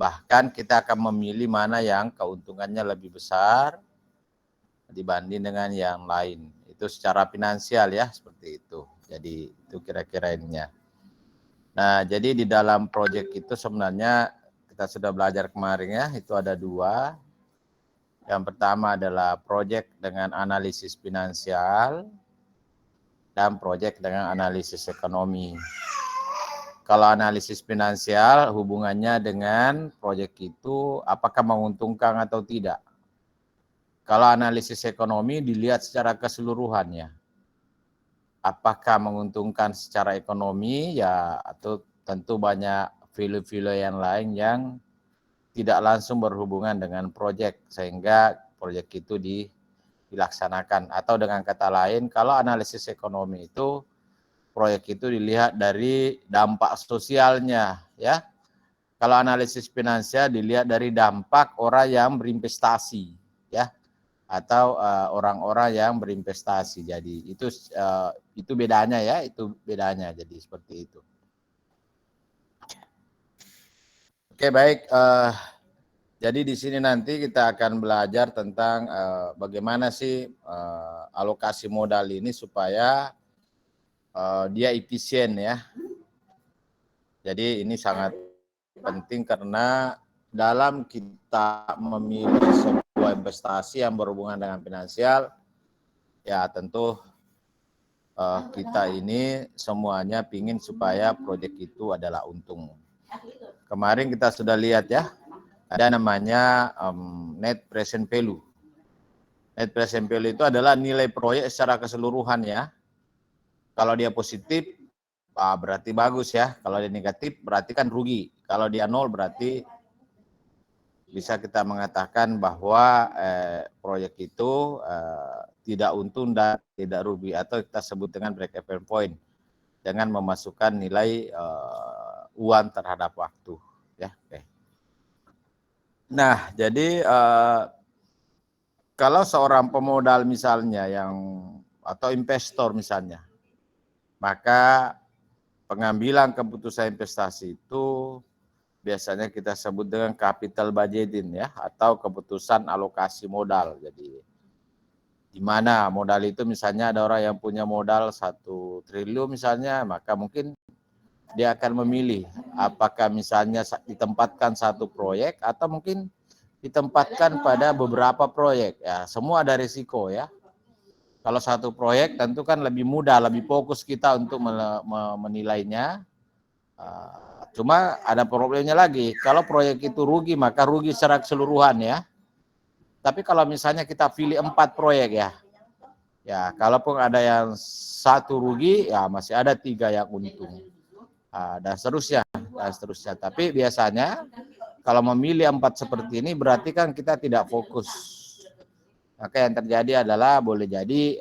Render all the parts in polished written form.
Bahkan kita akan memilih mana yang keuntungannya lebih besar dibanding dengan yang lain. Itu secara finansial ya, seperti itu. Jadi itu kira-kira ininya. Nah, jadi di dalam proyek itu sebenarnya kita sudah belajar kemarin ya, itu ada dua. Yang pertama adalah proyek dengan analisis finansial dan proyek dengan analisis ekonomi. Kalau analisis finansial hubungannya dengan proyek itu apakah menguntungkan atau tidak. Kalau analisis ekonomi dilihat secara keseluruhannya. Apakah menguntungkan secara ekonomi ya, atau tentu banyak value-value yang lain yang tidak langsung berhubungan dengan proyek sehingga proyek itu dilaksanakan. Atau dengan kata lain, kalau analisis ekonomi itu proyek itu dilihat dari dampak sosialnya ya. Kalau analisis finansial dilihat dari dampak orang yang berinvestasi ya, atau orang-orang yang berinvestasi. Jadi itu bedanya ya, itu bedanya. Jadi seperti itu. Oke, baik. Jadi di sini nanti kita akan belajar tentang bagaimana sih alokasi modal ini supaya dia efisien ya. Jadi ini sangat penting karena dalam kita memilih sebuah investasi yang berhubungan dengan finansial, ya tentu kita ini semuanya pingin supaya proyek itu adalah untung. Kemarin kita sudah lihat ya, ada namanya net present value. Net present value itu adalah nilai proyek secara keseluruhan ya. Kalau dia positif, berarti bagus ya. Kalau dia negatif, berarti kan rugi. Kalau dia nol, berarti bisa kita mengatakan bahwa proyek itu tidak untung dan tidak rugi, atau kita sebut dengan break even point dengan memasukkan nilai uang terhadap waktu ya. Oke. Nah, jadi kalau seorang pemodal misalnya atau investor misalnya, maka pengambilan keputusan investasi itu biasanya kita sebut dengan capital budgeting ya, atau keputusan alokasi modal. Jadi di mana modal itu misalnya ada orang yang punya modal 1 triliun misalnya, maka mungkin dia akan memilih apakah misalnya ditempatkan satu proyek atau mungkin ditempatkan pada beberapa proyek ya. Semua ada risiko ya. Kalau satu proyek tentu kan lebih mudah, lebih fokus kita untuk menilainya. Cuma ada problemnya lagi, kalau proyek itu rugi maka rugi secara keseluruhan ya. Tapi kalau misalnya kita pilih 4 proyek ya kalaupun ada yang 1 rugi ya masih ada 3 yang untung. Dan seterusnya. Tapi biasanya kalau memilih 4 seperti ini berarti kan kita tidak fokus. Maka yang terjadi adalah boleh jadi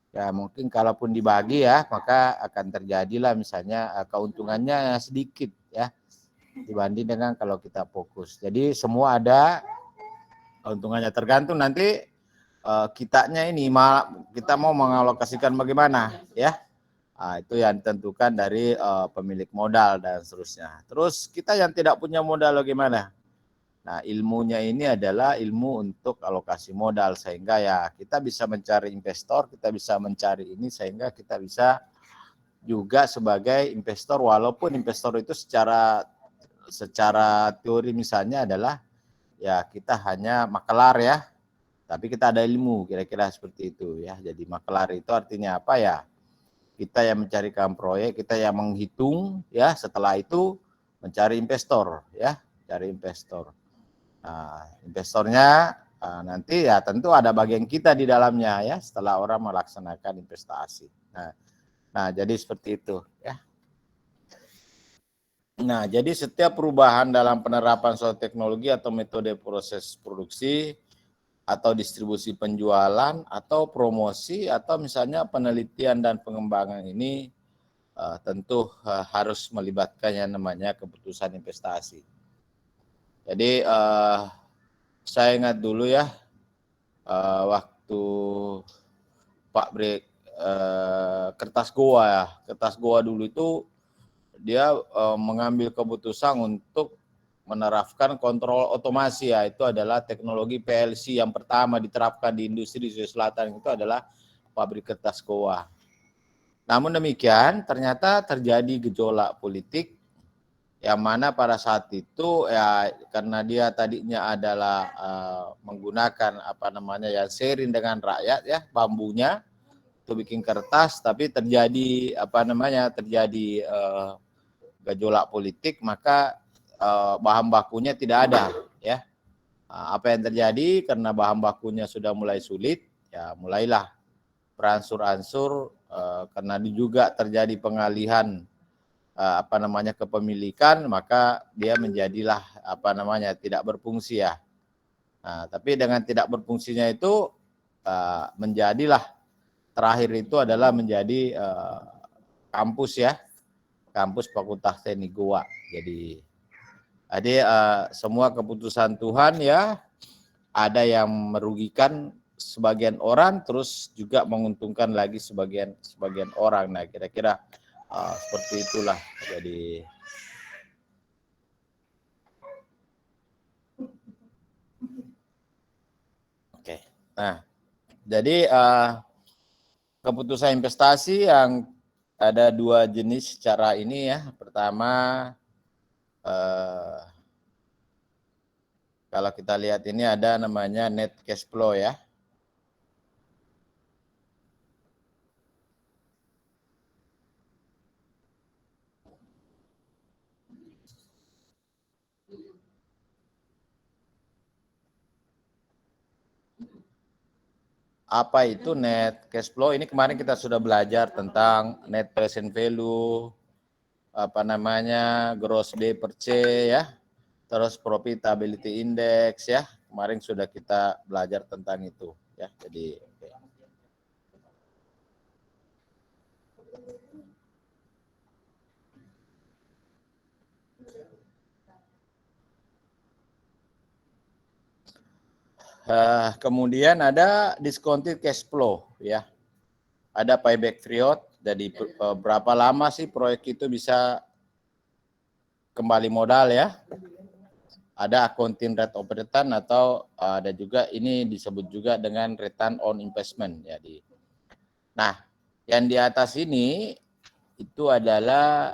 ya mungkin kalaupun dibagi ya, maka akan terjadilah misalnya keuntungannya sedikit ya dibanding dengan kalau kita fokus. Jadi semua ada keuntungannya, tergantung nanti kitanya ini kita mau mengalokasikan bagaimana ya. Itu yang ditentukan dari pemilik modal dan seterusnya. Terus kita yang tidak punya modal bagaimana? Nah, ilmunya ini adalah ilmu untuk alokasi modal, sehingga ya kita bisa mencari investor, kita bisa mencari ini sehingga kita bisa juga sebagai investor, walaupun investor itu secara teori misalnya adalah ya kita hanya makelar ya, tapi kita ada ilmu, kira-kira seperti itu ya. Jadi makelar itu artinya apa ya? Kita yang mencarikan proyek, kita yang menghitung ya, setelah itu mencari investor ya, cari investor. Nah, investornya nanti ya tentu ada bagian kita di dalamnya ya setelah orang melaksanakan investasi. Nah jadi seperti itu ya. Nah, jadi setiap perubahan dalam penerapan suatu teknologi atau metode proses produksi atau distribusi penjualan atau promosi atau misalnya penelitian dan pengembangan ini tentu harus melibatkan yang namanya keputusan investasi. Jadi saya ingat dulu ya, waktu Pak Brek Kertas Goa dulu itu dia mengambil keputusan untuk menerapkan kontrol otomasi ya. Itu adalah teknologi PLC yang pertama diterapkan di industri di Sulawesi Selatan, itu adalah pabrik kertas Koa. Namun demikian ternyata terjadi gejolak politik yang mana pada saat itu ya karena dia tadinya adalah menggunakan ya sharing dengan rakyat ya, bambunya untuk bikin kertas, tapi terjadi terjadi gejolak politik, maka bahan bakunya tidak ada ya. Apa yang terjadi karena bahan bakunya sudah mulai sulit, ya mulailah beransur-ansur karena juga terjadi pengalihan kepemilikan, maka dia menjadilah tidak berfungsi ya. Nah, tapi dengan tidak berfungsinya itu menjadilah terakhir itu adalah menjadi kampus ya, kampus Fakultas Teknik Goa. Jadi semua keputusan Tuhan ya, ada yang merugikan sebagian orang, terus juga menguntungkan lagi sebagian orang. Nah, kira-kira seperti itulah. Jadi oke. Nah, jadi keputusan investasi yang ada 2 jenis secara ini ya. Pertama, kalau kita lihat ini ada namanya net cash flow ya. Apa itu net cash flow? Ini kemarin kita sudah belajar tentang net present value, gross day per C ya, terus profitability index ya. Kemarin sudah kita belajar tentang itu ya. Jadi kemudian ada discounted cash flow ya. Ada payback period, jadi berapa lama sih proyek itu bisa kembali modal ya. Ada accounting rate of return, atau ada juga ini disebut juga dengan return on investment ya. Nah, yang di atas ini itu adalah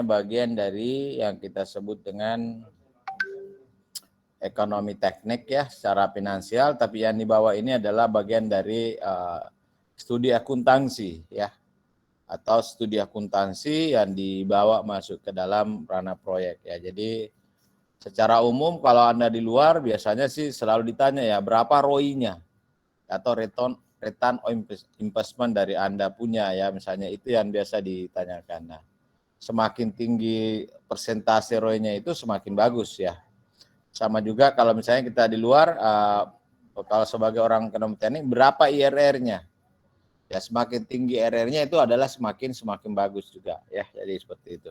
bagian dari yang kita sebut dengan ekonomi teknik ya, secara finansial, tapi yang di bawah ini adalah bagian dari studi akuntansi ya, atau studi akuntansi yang dibawa masuk ke dalam ranah proyek ya. Jadi secara umum kalau Anda di luar biasanya sih selalu ditanya ya, berapa ROI-nya atau return on investment dari Anda punya ya, misalnya itu yang biasa ditanyakan. Nah, semakin tinggi persentase ROI-nya itu semakin bagus ya. Sama juga kalau misalnya kita di luar, kalau sebagai orang ekonomi teknik, berapa IRR-nya? Ya, semakin tinggi IRR-nya itu adalah semakin bagus juga ya. Jadi seperti itu.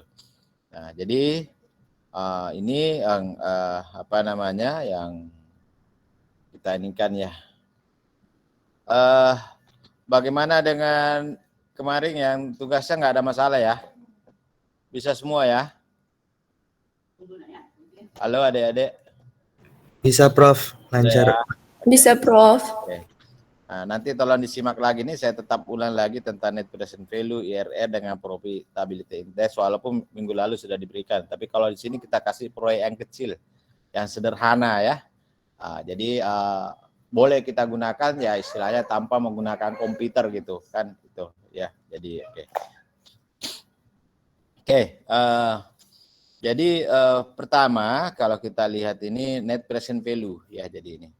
Nah, jadi ini yang yang kita inginkan ya. Bagaimana dengan kemarin yang tugasnya nggak ada masalah ya? Bisa semua ya? Halo adik-adik. Bisa Prof, lancar. Ya. Bisa Prof. Oke. Nah, nanti tolong disimak lagi nih, saya tetap ulang lagi tentang net present value, IRR dengan profitability index, walaupun minggu lalu sudah diberikan. Tapi kalau di sini kita kasih proyek yang kecil, yang sederhana ya. Jadi boleh kita gunakan ya istilahnya tanpa menggunakan komputer gitu kan, gitu ya. Jadi oke. Jadi pertama kalau kita lihat ini net present value ya, jadi ini.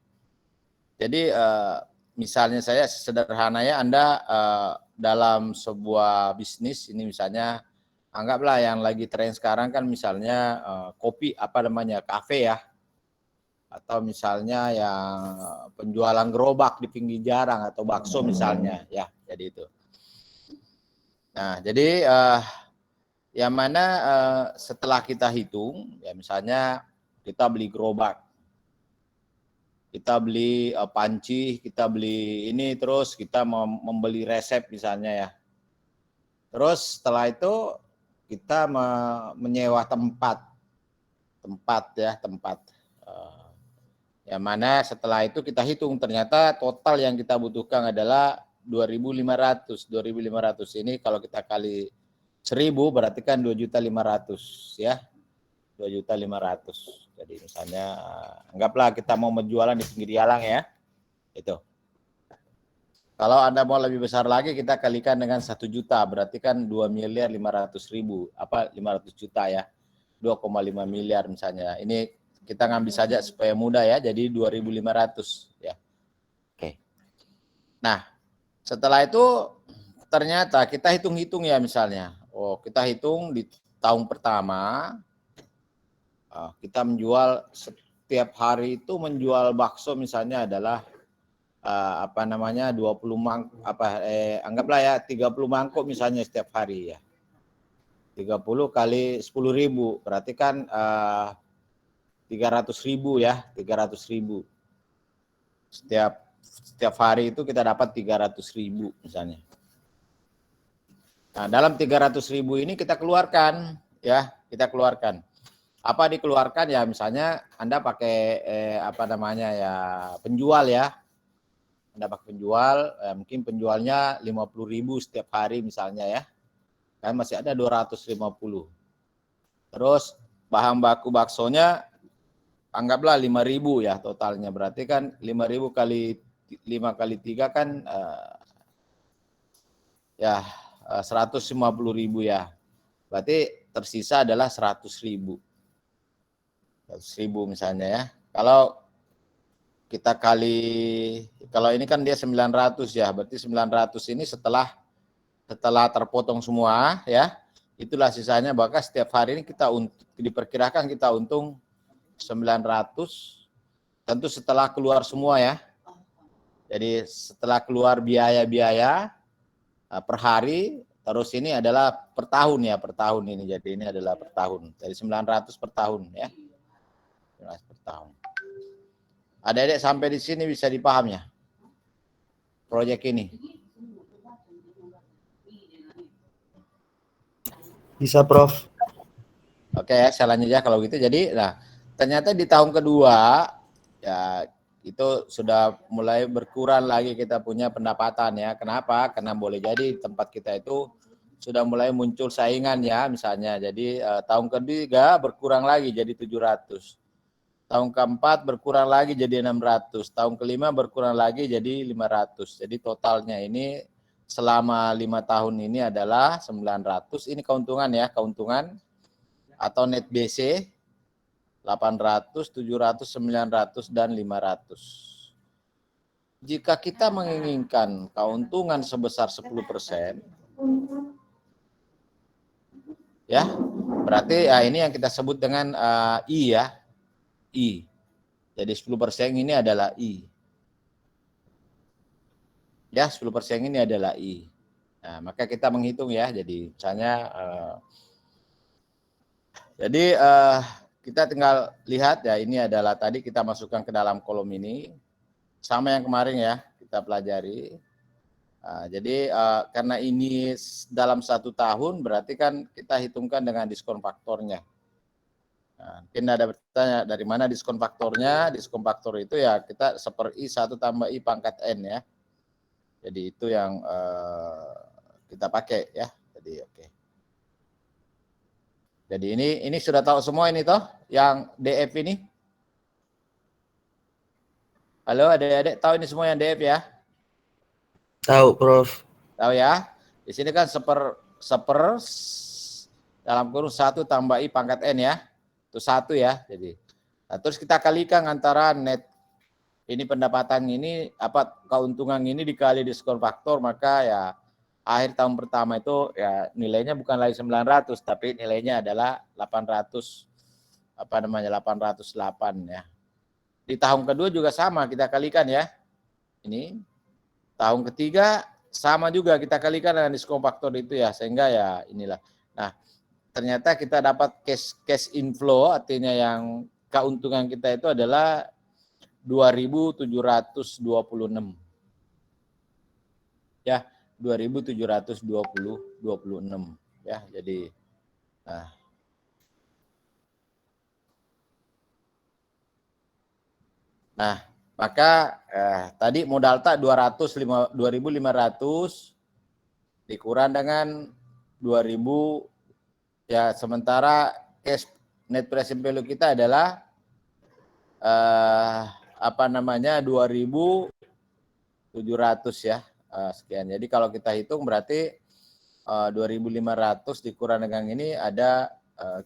Jadi misalnya saya sederhananya Anda dalam sebuah bisnis ini, misalnya anggaplah yang lagi tren sekarang kan misalnya kopi kafe ya, atau misalnya yang penjualan gerobak di pinggir jalan atau bakso misalnya ya, jadi itu. Nah, jadi yang mana setelah kita hitung ya, misalnya kita beli gerobak, kita beli panci, kita beli ini, terus kita membeli resep misalnya ya. Terus setelah itu kita menyewa tempat. tempat. Yang mana setelah itu kita hitung ternyata total yang kita butuhkan adalah 2.500. 2.500 ini kalau kita kali 1.000 berarti kan 2.500.000 ya. 2.500.000. Jadi misalnya anggaplah kita mau menjualan di pinggir jalan ya. Itu. Kalau Anda mau lebih besar lagi kita kalikan dengan 1 juta berarti kan 2.500.000 apa 500 juta ya. 2,5 miliar misalnya. Ini kita ngambil saja supaya mudah ya. Jadi 2.500 ya. Oke. Nah, setelah itu ternyata kita hitung-hitung ya misalnya. Oh, kita hitung di tahun pertama kita menjual setiap hari itu menjual bakso misalnya adalah 20 anggaplah ya 30 mangkok misalnya setiap hari ya. 30 kali 10.000 berarti kan 300.000 ya, 300.000. Setiap hari itu kita dapat 300.000 misalnya. Nah, dalam 300.000 ini kita keluarkan ya, Apa dikeluarkan ya misalnya Anda pakai penjual ya. Anda pakai penjual, mungkin penjualnya 50.000 setiap hari misalnya ya. Kan masih ada 250. Terus bahan baku baksonya anggaplah 5.000 ya totalnya. Berarti kan 5.000 kali 5 kali 3 kan 150.000 ya. Berarti tersisa adalah 100.000. 100.000 misalnya ya. Kalau ini kan dia 900 ya, berarti 900 ini setelah terpotong semua ya, itulah sisanya. Bahkan setiap hari ini kita diperkirakan kita untung 900, tentu setelah keluar semua ya. Jadi setelah keluar biaya-biaya per hari, terus ini adalah per tahun ini. Jadi ini adalah per tahun. Jadi 900 per tahun ya. 900 per tahun. Adik-adik sampai di sini bisa dipaham ya? Proyek ini. Bisa, Prof. Oke ya, saya lanjut ya kalau gitu. Jadi, ternyata di tahun kedua ya itu sudah mulai berkurang lagi kita punya pendapatan ya. Kenapa? Karena boleh jadi tempat kita itu sudah mulai muncul saingan ya misalnya. Jadi tahun ketiga berkurang lagi jadi 700. Tahun keempat berkurang lagi jadi 600. Tahun kelima berkurang lagi jadi 500. Jadi totalnya ini selama 5 tahun ini adalah 900. Ini keuntungan ya, keuntungan atau net BC 800, 700, 900, dan 500. Jika kita menginginkan keuntungan sebesar 10%, ya, berarti ini yang kita sebut dengan I ya. I. Jadi 10% ini adalah I. Ya, 10% ini adalah I. Nah, maka kita menghitung ya. Jadi misalnya kita tinggal lihat ya, ini adalah tadi kita masukkan ke dalam kolom ini. Sama yang kemarin ya, kita pelajari. Jadi karena ini dalam 1 tahun berarti kan kita hitungkan dengan diskon faktornya. Mungkin ada bertanya dari mana diskon faktornya? Diskon faktor itu ya kita 1/I 1 tambah I pangkat N ya. Jadi itu yang kita pakai ya. Jadi oke. Jadi ini sudah tahu semua ini toh yang DF ini? Halo adik-adik, tahu ini semua yang DF ya? Tahu, Prof. Tahu ya? Di sini kan seper dalam kurung 1 tambah I pangkat N ya. Itu 1 ya. Jadi terus kita kalikan antara net ini pendapatan ini keuntungan ini dikali diskon faktor, maka ya akhir tahun pertama itu ya nilainya bukan lagi 900 tapi nilainya adalah 808 ya. Di tahun kedua juga sama kita kalikan ya. Ini tahun ketiga sama juga kita kalikan dengan diskon faktor itu ya, sehingga ya inilah. Nah, ternyata kita dapat cash inflow, artinya yang keuntungan kita itu adalah 2.726. Ya, 2.726 ya. Jadi Nah, maka tadi modal tak 2.500 dikurang dengan 2.000 ya, sementara cash net present value kita adalah apa namanya 2.700 ya, sekian. Jadi kalau kita hitung berarti 2.500 dikurang dengan ini ada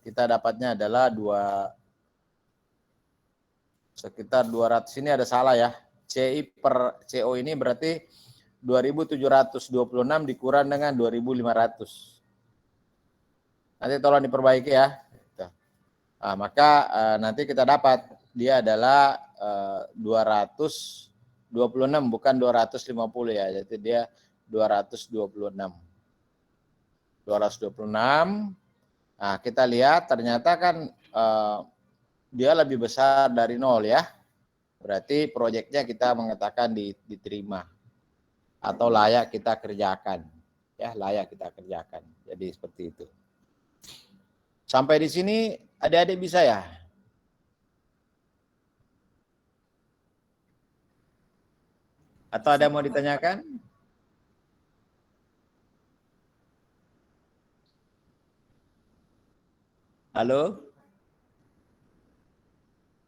kita dapatnya adalah sekitar 200. Ini ada salah ya. CI per CO ini berarti 2.726 dikurang dengan 2.500. Nanti tolong diperbaiki ya. Nah, maka nanti kita dapat dia adalah 226 bukan 250 ya. Jadi dia 226. 226. Nah, kita lihat ternyata kan dia lebih besar dari 0 ya. Berarti proyeknya kita mengatakan diterima atau layak kita kerjakan. Ya, layak kita kerjakan. Jadi seperti itu. Sampai di sini adik-adik bisa ya? Atau ada yang mau ditanyakan? Halo?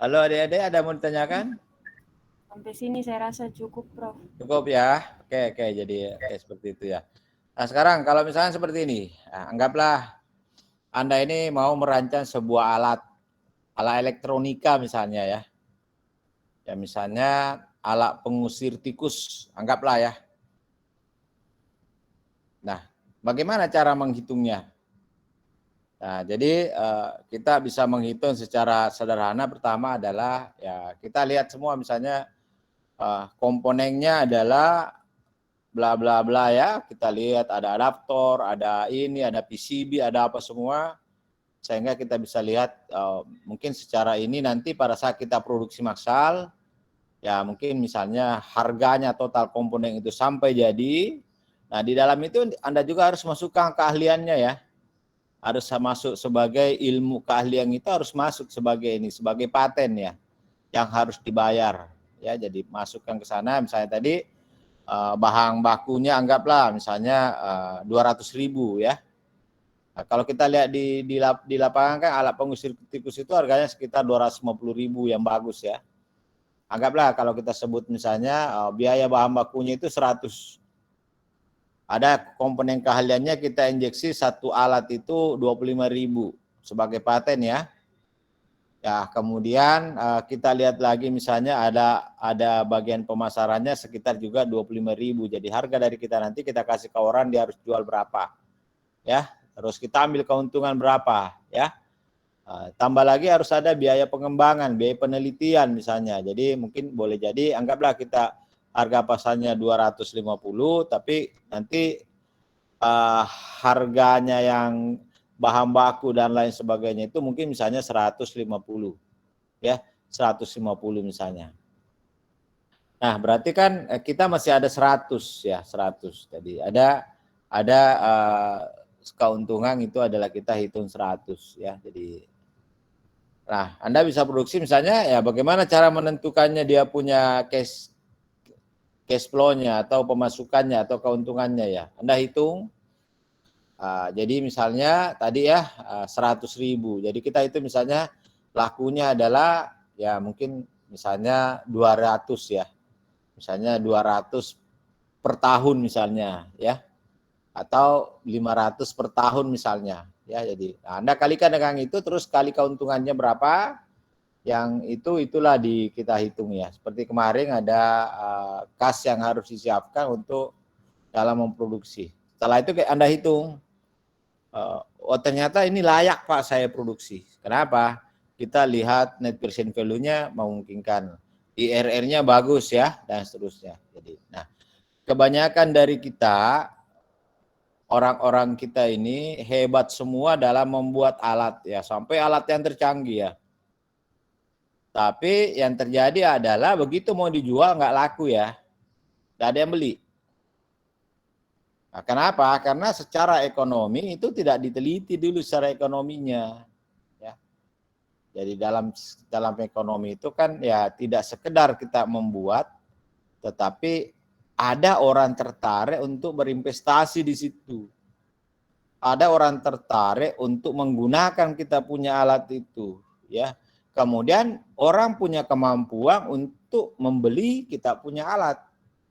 Halo adik-adik, ada yang mau ditanyakan? Sampai sini saya rasa cukup, Prof. Cukup ya? Oke, jadi seperti itu ya. Nah sekarang kalau misalnya seperti ini, anggaplah Anda ini mau merancang sebuah alat elektronika misalnya ya. Ya misalnya alat pengusir tikus, anggaplah ya. Nah, bagaimana cara menghitungnya? Nah, jadi kita bisa menghitung secara sederhana. Pertama adalah ya kita lihat semua misalnya komponennya adalah bla bla bla ya. Kita lihat ada adaptor, ada ini, ada PCB, ada apa semua. Sehingga kita bisa lihat mungkin secara ini nanti pada saat kita produksi massal ya mungkin misalnya harganya total komponen itu sampai jadi. Nah, di dalam itu Anda juga harus masukkan keahliannya ya. Harus masuk sebagai ilmu keahlian itu harus masuk sebagai ini, sebagai paten ya, yang harus dibayar ya. Jadi masukkan ke sana misalnya tadi bahan bakunya anggaplah misalnya 200.000 ya. Nah, kalau kita lihat di lapangan kan alat pengusir tikus itu harganya sekitar 250.000 yang bagus ya. Anggaplah kalau kita sebut misalnya biaya bahan bakunya itu 100. Ada komponen keahliannya kita injeksi satu alat itu 25.000 sebagai paten ya. Ya, kemudian kita lihat lagi misalnya ada bagian pemasarannya sekitar juga 25.000. Jadi harga dari kita nanti kita kasih ke orang dia harus jual berapa. Ya, terus kita ambil keuntungan berapa, ya. Tambah lagi harus ada biaya pengembangan, biaya penelitian misalnya. Jadi mungkin boleh jadi anggaplah kita harga pasarnya 250 tapi nanti harganya yang bahan baku dan lain sebagainya itu mungkin misalnya 150 ya, 150 misalnya. Nah, berarti kan kita masih ada 100 ya, 100. Jadi ada keuntungan itu adalah kita hitung 100 ya. Jadi nah, Anda bisa produksi misalnya ya bagaimana cara menentukannya dia punya cash flow-nya atau pemasukannya atau keuntungannya ya. Anda hitung. Jadi misalnya tadi ya 100.000. Jadi kita itu misalnya lakunya adalah ya mungkin misalnya 200 ya. Misalnya 200 per tahun misalnya ya. Atau 500 per tahun misalnya ya. Jadi Anda kalikan dengan itu terus kali keuntungannya berapa, yang itulah kita hitung ya. Seperti kemarin ada kas yang harus disiapkan untuk dalam memproduksi. Setelah itu Anda hitung, oh ternyata ini layak Pak saya produksi. Kenapa? Kita lihat net present value-nya memungkinkan, IRR-nya bagus ya dan seterusnya. Jadi, nah kebanyakan dari kita orang-orang kita ini hebat semua dalam membuat alat ya, sampai alat yang tercanggih ya. Tapi yang terjadi adalah begitu mau dijual nggak laku ya, nggak ada yang beli. Nah, kenapa? Karena secara ekonomi itu tidak diteliti dulu secara ekonominya. Ya. Jadi dalam ekonomi itu kan ya tidak sekedar kita membuat, tetapi ada orang tertarik untuk berinvestasi di situ. Ada orang tertarik untuk menggunakan kita punya alat itu, ya. Kemudian orang punya kemampuan untuk membeli kita punya alat,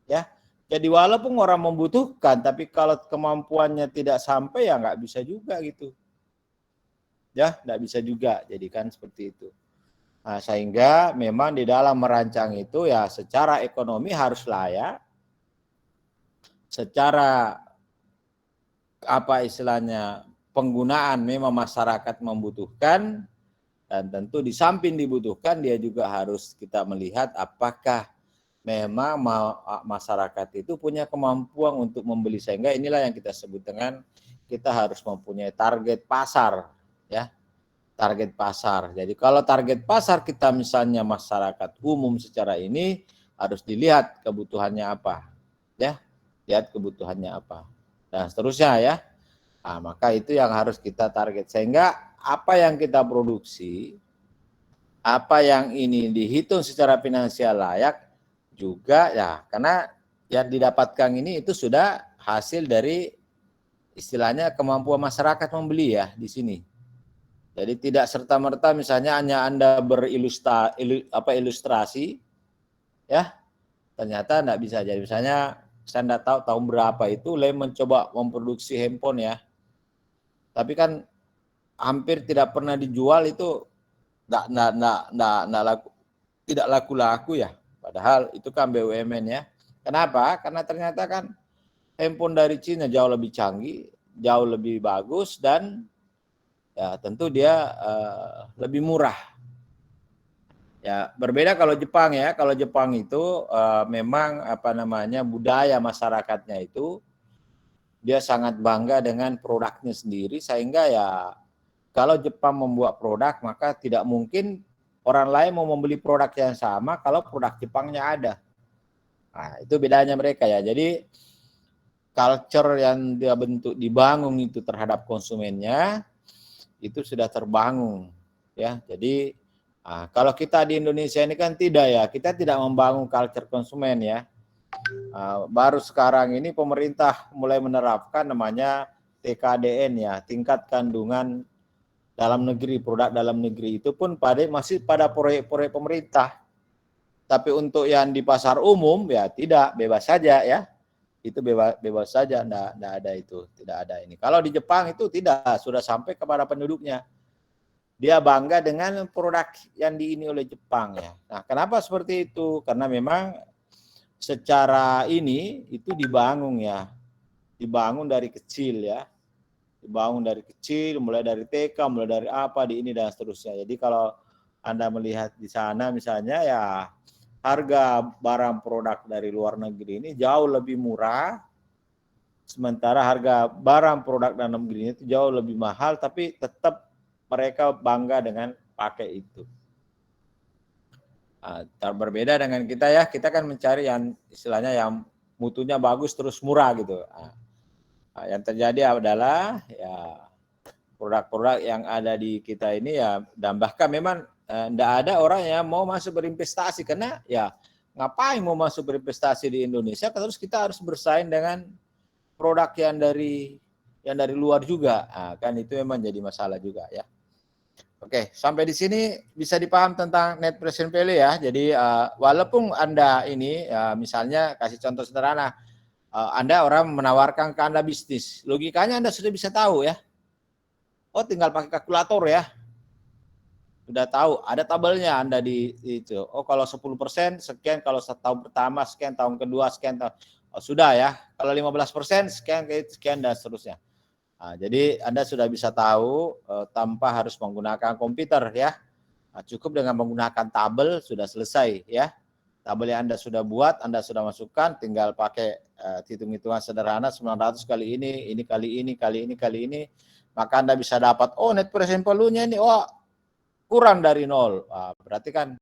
ya. Jadi walaupun orang membutuhkan, tapi kalau kemampuannya tidak sampai ya nggak bisa juga gitu. Ya, nggak bisa juga. Jadi kan seperti itu. Nah, sehingga memang di dalam merancang itu ya secara ekonomi harus layak, secara apa istilahnya penggunaan memang masyarakat membutuhkan, dan tentu di samping dibutuhkan dia juga harus kita melihat apakah memang masyarakat itu punya kemampuan untuk membeli, sehingga inilah yang kita sebut dengan kita harus mempunyai target pasar, ya. Target pasar. Jadi kalau target pasar kita misalnya masyarakat umum secara ini, harus dilihat kebutuhannya apa, ya, lihat kebutuhannya apa, dan seterusnya ya. Nah, maka itu yang harus kita target, sehingga apa yang kita produksi, apa yang ini dihitung secara finansial layak juga ya, karena yang didapatkan ini itu sudah hasil dari istilahnya kemampuan masyarakat membeli ya di sini. Jadi tidak serta-merta misalnya hanya Anda ilustrasi, ya, ternyata tidak bisa. Jadi misalnya saya tidak tahu tahun berapa itu Lem mencoba memproduksi handphone ya, tapi kan hampir tidak pernah dijual, itu tidak laku-laku ya. Padahal itu kan BUMN ya. Kenapa? Karena ternyata kan handphone dari Cina jauh lebih canggih, jauh lebih bagus, dan ya tentu dia lebih murah. Ya, berbeda kalau Jepang ya. Kalau Jepang itu memang apa namanya budaya masyarakatnya itu dia sangat bangga dengan produknya sendiri, sehingga ya kalau Jepang membuat produk maka tidak mungkin orang lain mau membeli produk yang sama kalau produk Jepangnya ada. Nah, itu bedanya mereka ya. Jadi culture yang dia bentuk dibangun itu terhadap konsumennya itu sudah terbangun ya. Jadi kalau kita di Indonesia ini kan tidak ya, kita tidak membangun culture konsumen ya. Baru sekarang ini pemerintah mulai menerapkan namanya TKDN ya, tingkat kandungan dalam negeri, produk dalam negeri, itu pun masih pada proyek-proyek pemerintah. Tapi untuk yang di pasar umum ya tidak, bebas saja ya. Itu bebas saja, enggak ada itu, tidak ada ini. Kalau di Jepang itu tidak, sudah sampai kepada penduduknya. Dia bangga dengan produk yang diini oleh Jepang ya. Nah, kenapa seperti itu? Karena memang secara ini itu dibangun ya. Dibangun dari kecil ya. Dibangun dari kecil, mulai dari TK, mulai dari apa di ini dan seterusnya. Jadi kalau Anda melihat di sana misalnya ya harga barang produk dari luar negeri ini jauh lebih murah, sementara harga barang produk dalam negeri itu jauh lebih mahal, tapi tetap mereka bangga dengan pakai itu. Berbeda dengan kita ya, kita kan mencari yang istilahnya yang mutunya bagus terus murah gitu. Yang terjadi adalah ya produk-produk yang ada di kita ini ya, dan bahkan memang tidak ada orang yang mau masuk berinvestasi, karena ya ngapain mau masuk berinvestasi di Indonesia terus kita harus bersaing dengan produk yang dari luar juga. Kan itu memang jadi masalah juga ya. Oke, sampai di sini bisa dipaham tentang net present value ya. Jadi walaupun Anda ini misalnya kasih contoh sederhana, Anda orang menawarkan ke Anda bisnis, logikanya Anda sudah bisa tahu ya. Oh, tinggal pakai kalkulator ya. Sudah tahu, ada tabelnya Anda di itu. Oh, kalau 10% sekian, kalau tahun pertama sekian, tahun kedua sekian, sudah ya. Kalau 15% sekian dan seterusnya. Jadi Anda sudah bisa tahu tanpa harus menggunakan komputer ya. Cukup dengan menggunakan tabel sudah selesai ya. Tabel yang Anda sudah buat, Anda sudah masukkan, tinggal pakai hitung-hitungan sederhana 900 kali ini kali ini, kali ini, kali ini. Maka Anda bisa dapat, oh net present value-nya ini, oh kurang dari 0. Berarti kan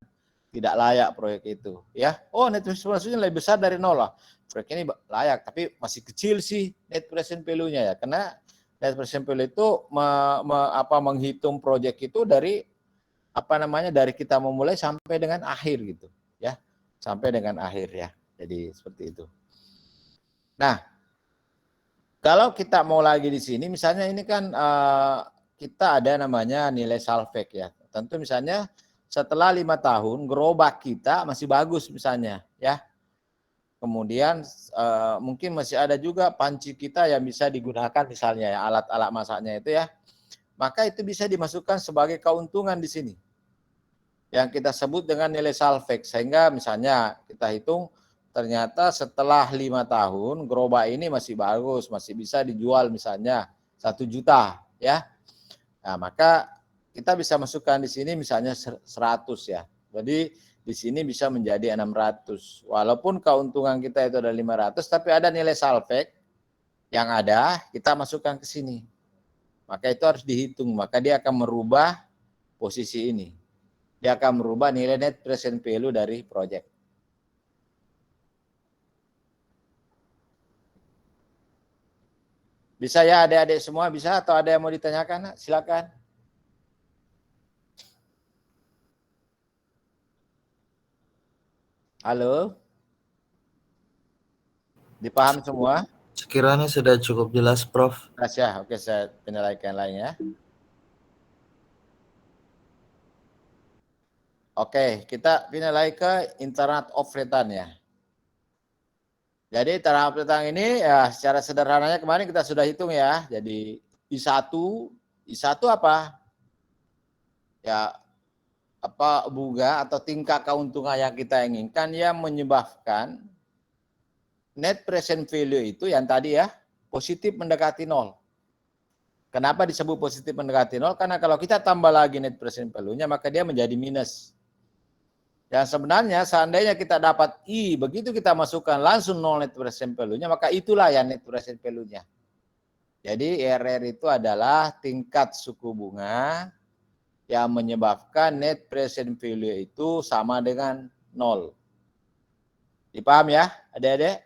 tidak layak proyek itu. Ya, oh net present value-nya lebih besar dari 0 lah. Proyek ini layak, tapi masih kecil sih net present value-nya ya. Karena net present value itu menghitung proyek itu dari dari kita memulai sampai dengan akhir gitu ya, sampai dengan akhir ya. Jadi seperti itu. Nah, kalau kita mau lagi di sini, misalnya ini kan kita ada namanya nilai salvek ya. Tentu misalnya setelah 5 tahun gerobak kita masih bagus misalnya ya. Kemudian mungkin masih ada juga panci kita yang bisa digunakan misalnya ya, alat-alat masaknya itu ya. Maka itu bisa dimasukkan sebagai keuntungan di sini. Yang kita sebut dengan nilai salvek. Sehingga misalnya kita hitung ternyata setelah 5 tahun gerobak ini masih bagus, masih bisa dijual misalnya 1 juta ya. Nah, maka kita bisa masukkan di sini misalnya 100 ya. Jadi di sini bisa menjadi 600. Walaupun keuntungan kita itu ada 500, tapi ada nilai salvek yang ada, kita masukkan ke sini. Maka itu harus dihitung, maka dia akan merubah posisi ini. Dia akan merubah nilai net present value dari project. Bisa ya adik-adik semua, bisa atau ada yang mau ditanyakan? Silakan. Halo? Dipaham semua? Sekiranya sudah cukup jelas, Prof. Ya, oke, saya penilaikan lain ya. Oke, kita penilai ke internet of return ya. Jadi internet of return ini ya secara sederhananya kemarin kita sudah hitung ya. Jadi I1 apa? Ya apa bunga atau tingkat keuntungan yang kita inginkan yang menyebabkan net present value itu yang tadi ya positif mendekati nol. Kenapa disebut positif mendekati nol? Karena kalau kita tambah lagi net present value-nya maka dia menjadi minus. Yang sebenarnya seandainya kita dapat I, begitu kita masukkan langsung nol net present value-nya, maka itulah yang net present value-nya. Jadi IRR itu adalah tingkat suku bunga yang menyebabkan net present value itu sama dengan nol. Dipaham ya, adik-adik?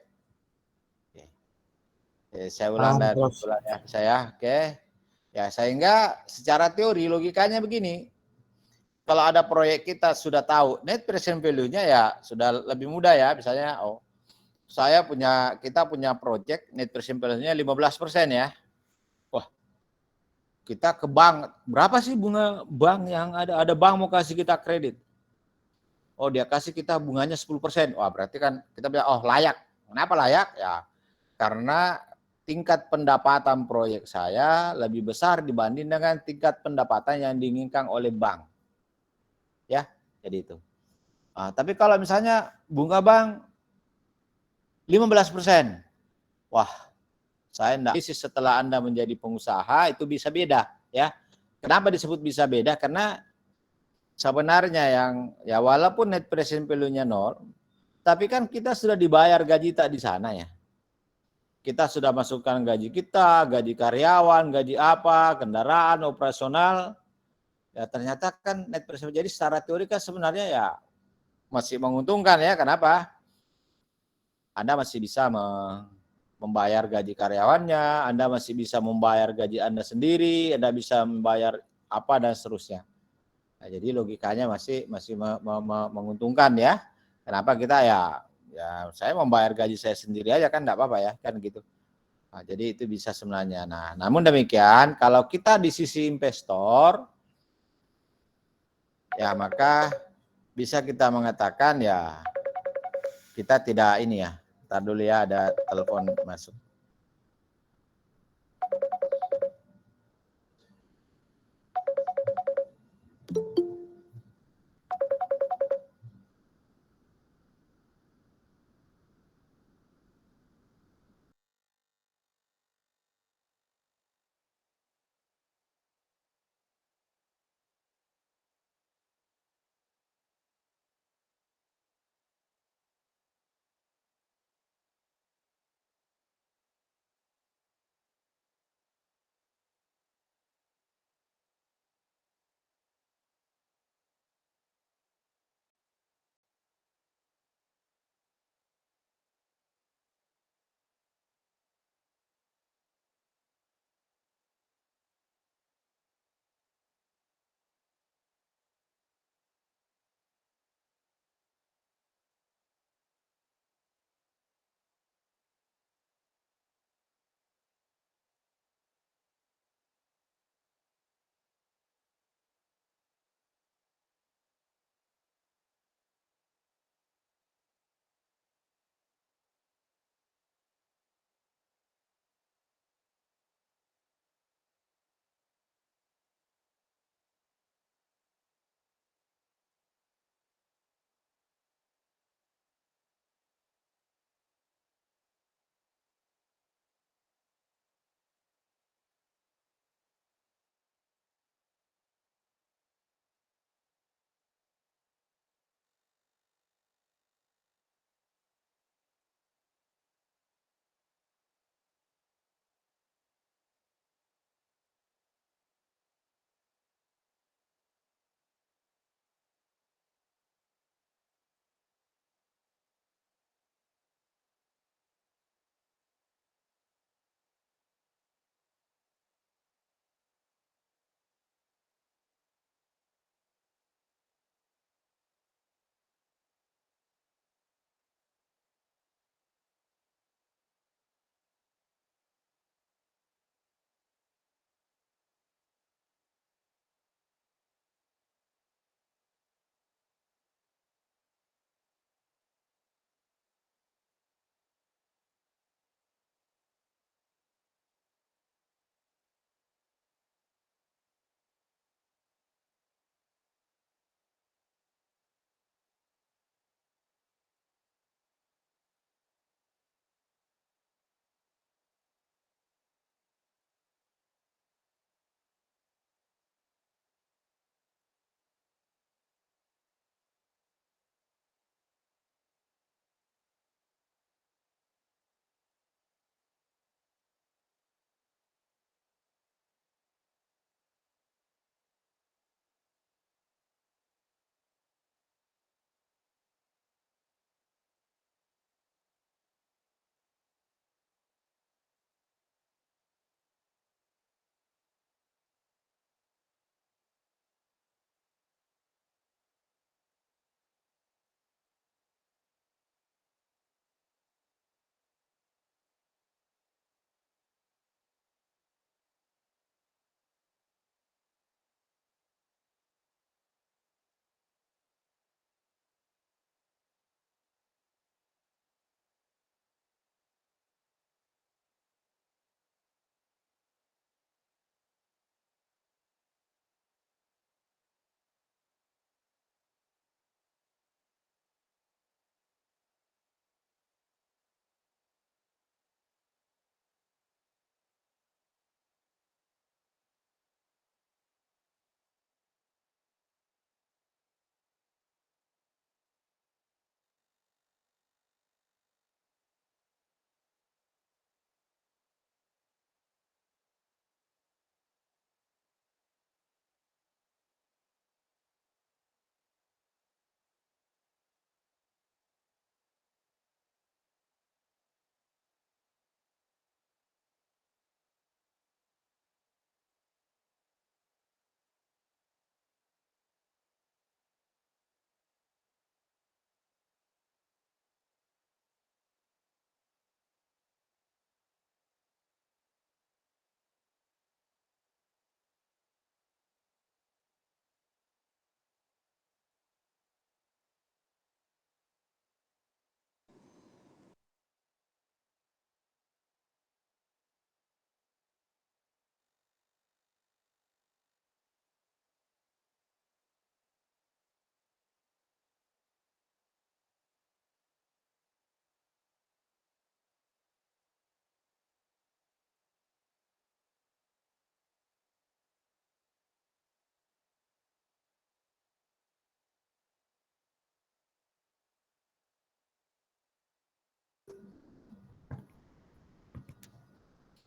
Saya ulang dari ya saya, oke. Ya, sehingga secara teori logikanya begini. Kalau ada proyek kita sudah tahu net present value-nya ya sudah lebih mudah ya. Misalnya, kita punya proyek net present value-nya 15% ya. Wah, kita ke bank, berapa sih bunga bank yang ada? Ada bank mau kasih kita kredit. Oh, dia kasih kita bunganya 10%. Wah, berarti kan kita bilang, oh layak. Kenapa layak? Ya, karena tingkat pendapatan proyek saya lebih besar dibanding dengan tingkat pendapatan yang diinginkan oleh bank. Ya, jadi itu. Tapi kalau misalnya bunga bank 15%, wah, saya enggak. Setelah Anda menjadi pengusaha itu bisa beda, ya. Kenapa disebut bisa beda? Karena sebenarnya yang ya walaupun net present value-nya nol, tapi kan kita sudah dibayar gaji tak di sana ya. Kita sudah masukkan gaji kita, gaji karyawan, gaji apa, kendaraan, operasional. Ya ternyata kan net present value. Jadi secara teori kan sebenarnya ya masih menguntungkan ya. Kenapa? Anda masih bisa membayar gaji karyawannya, Anda masih bisa membayar gaji Anda sendiri, Anda bisa membayar apa dan seterusnya. Nah, jadi logikanya masih menguntungkan ya. Kenapa kita ya saya membayar gaji saya sendiri aja kan enggak apa-apa ya kan gitu. Nah, jadi itu bisa sebenarnya. Nah, namun demikian kalau kita di sisi investor ya maka bisa kita mengatakan ya kita tidak ini ya. Ntar dulu ya ada telepon masuk.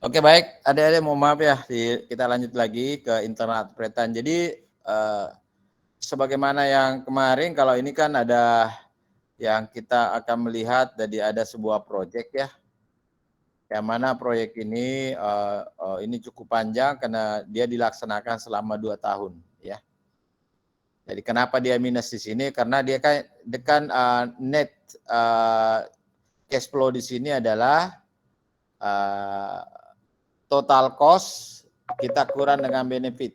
Oke, baik, adik-adik, mohon maaf ya, kita lanjut lagi ke internal interpretan. Jadi sebagaimana yang kemarin, kalau ini kan ada yang kita akan melihat, jadi ada sebuah proyek ya, yang mana proyek ini cukup panjang karena dia dilaksanakan selama 2 tahun ya. Jadi kenapa dia minus di sini? Karena dia kan net cash flow di sini adalah total cost kita kurang dengan benefit.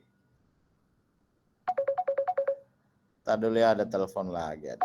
Tadi dulu ya, ada telepon lagi.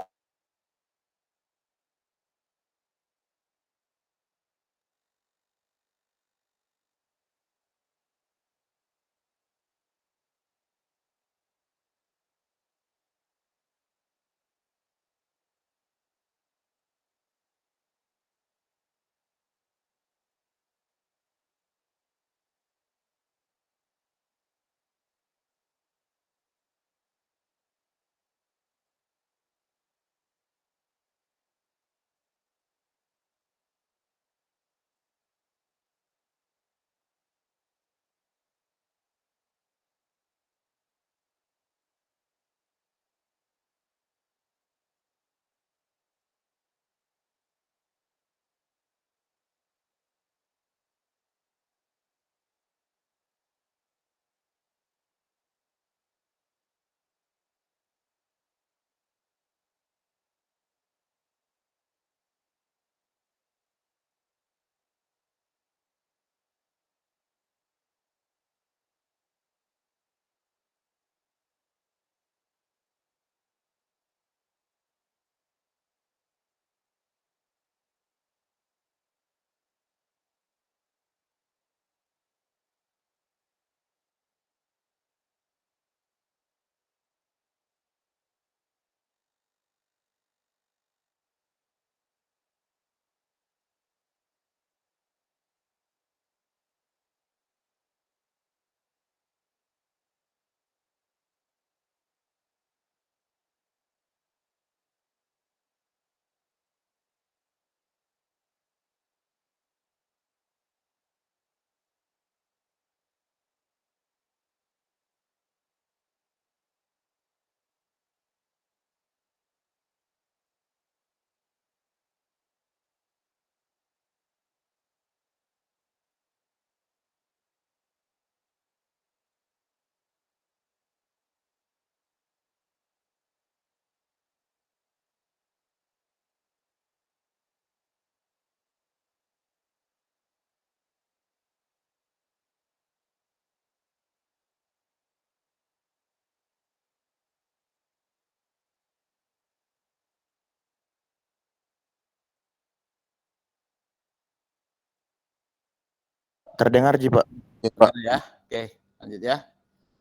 Terdengar Ji Pak. Ya, Pak. Ya, oke, lanjut ya.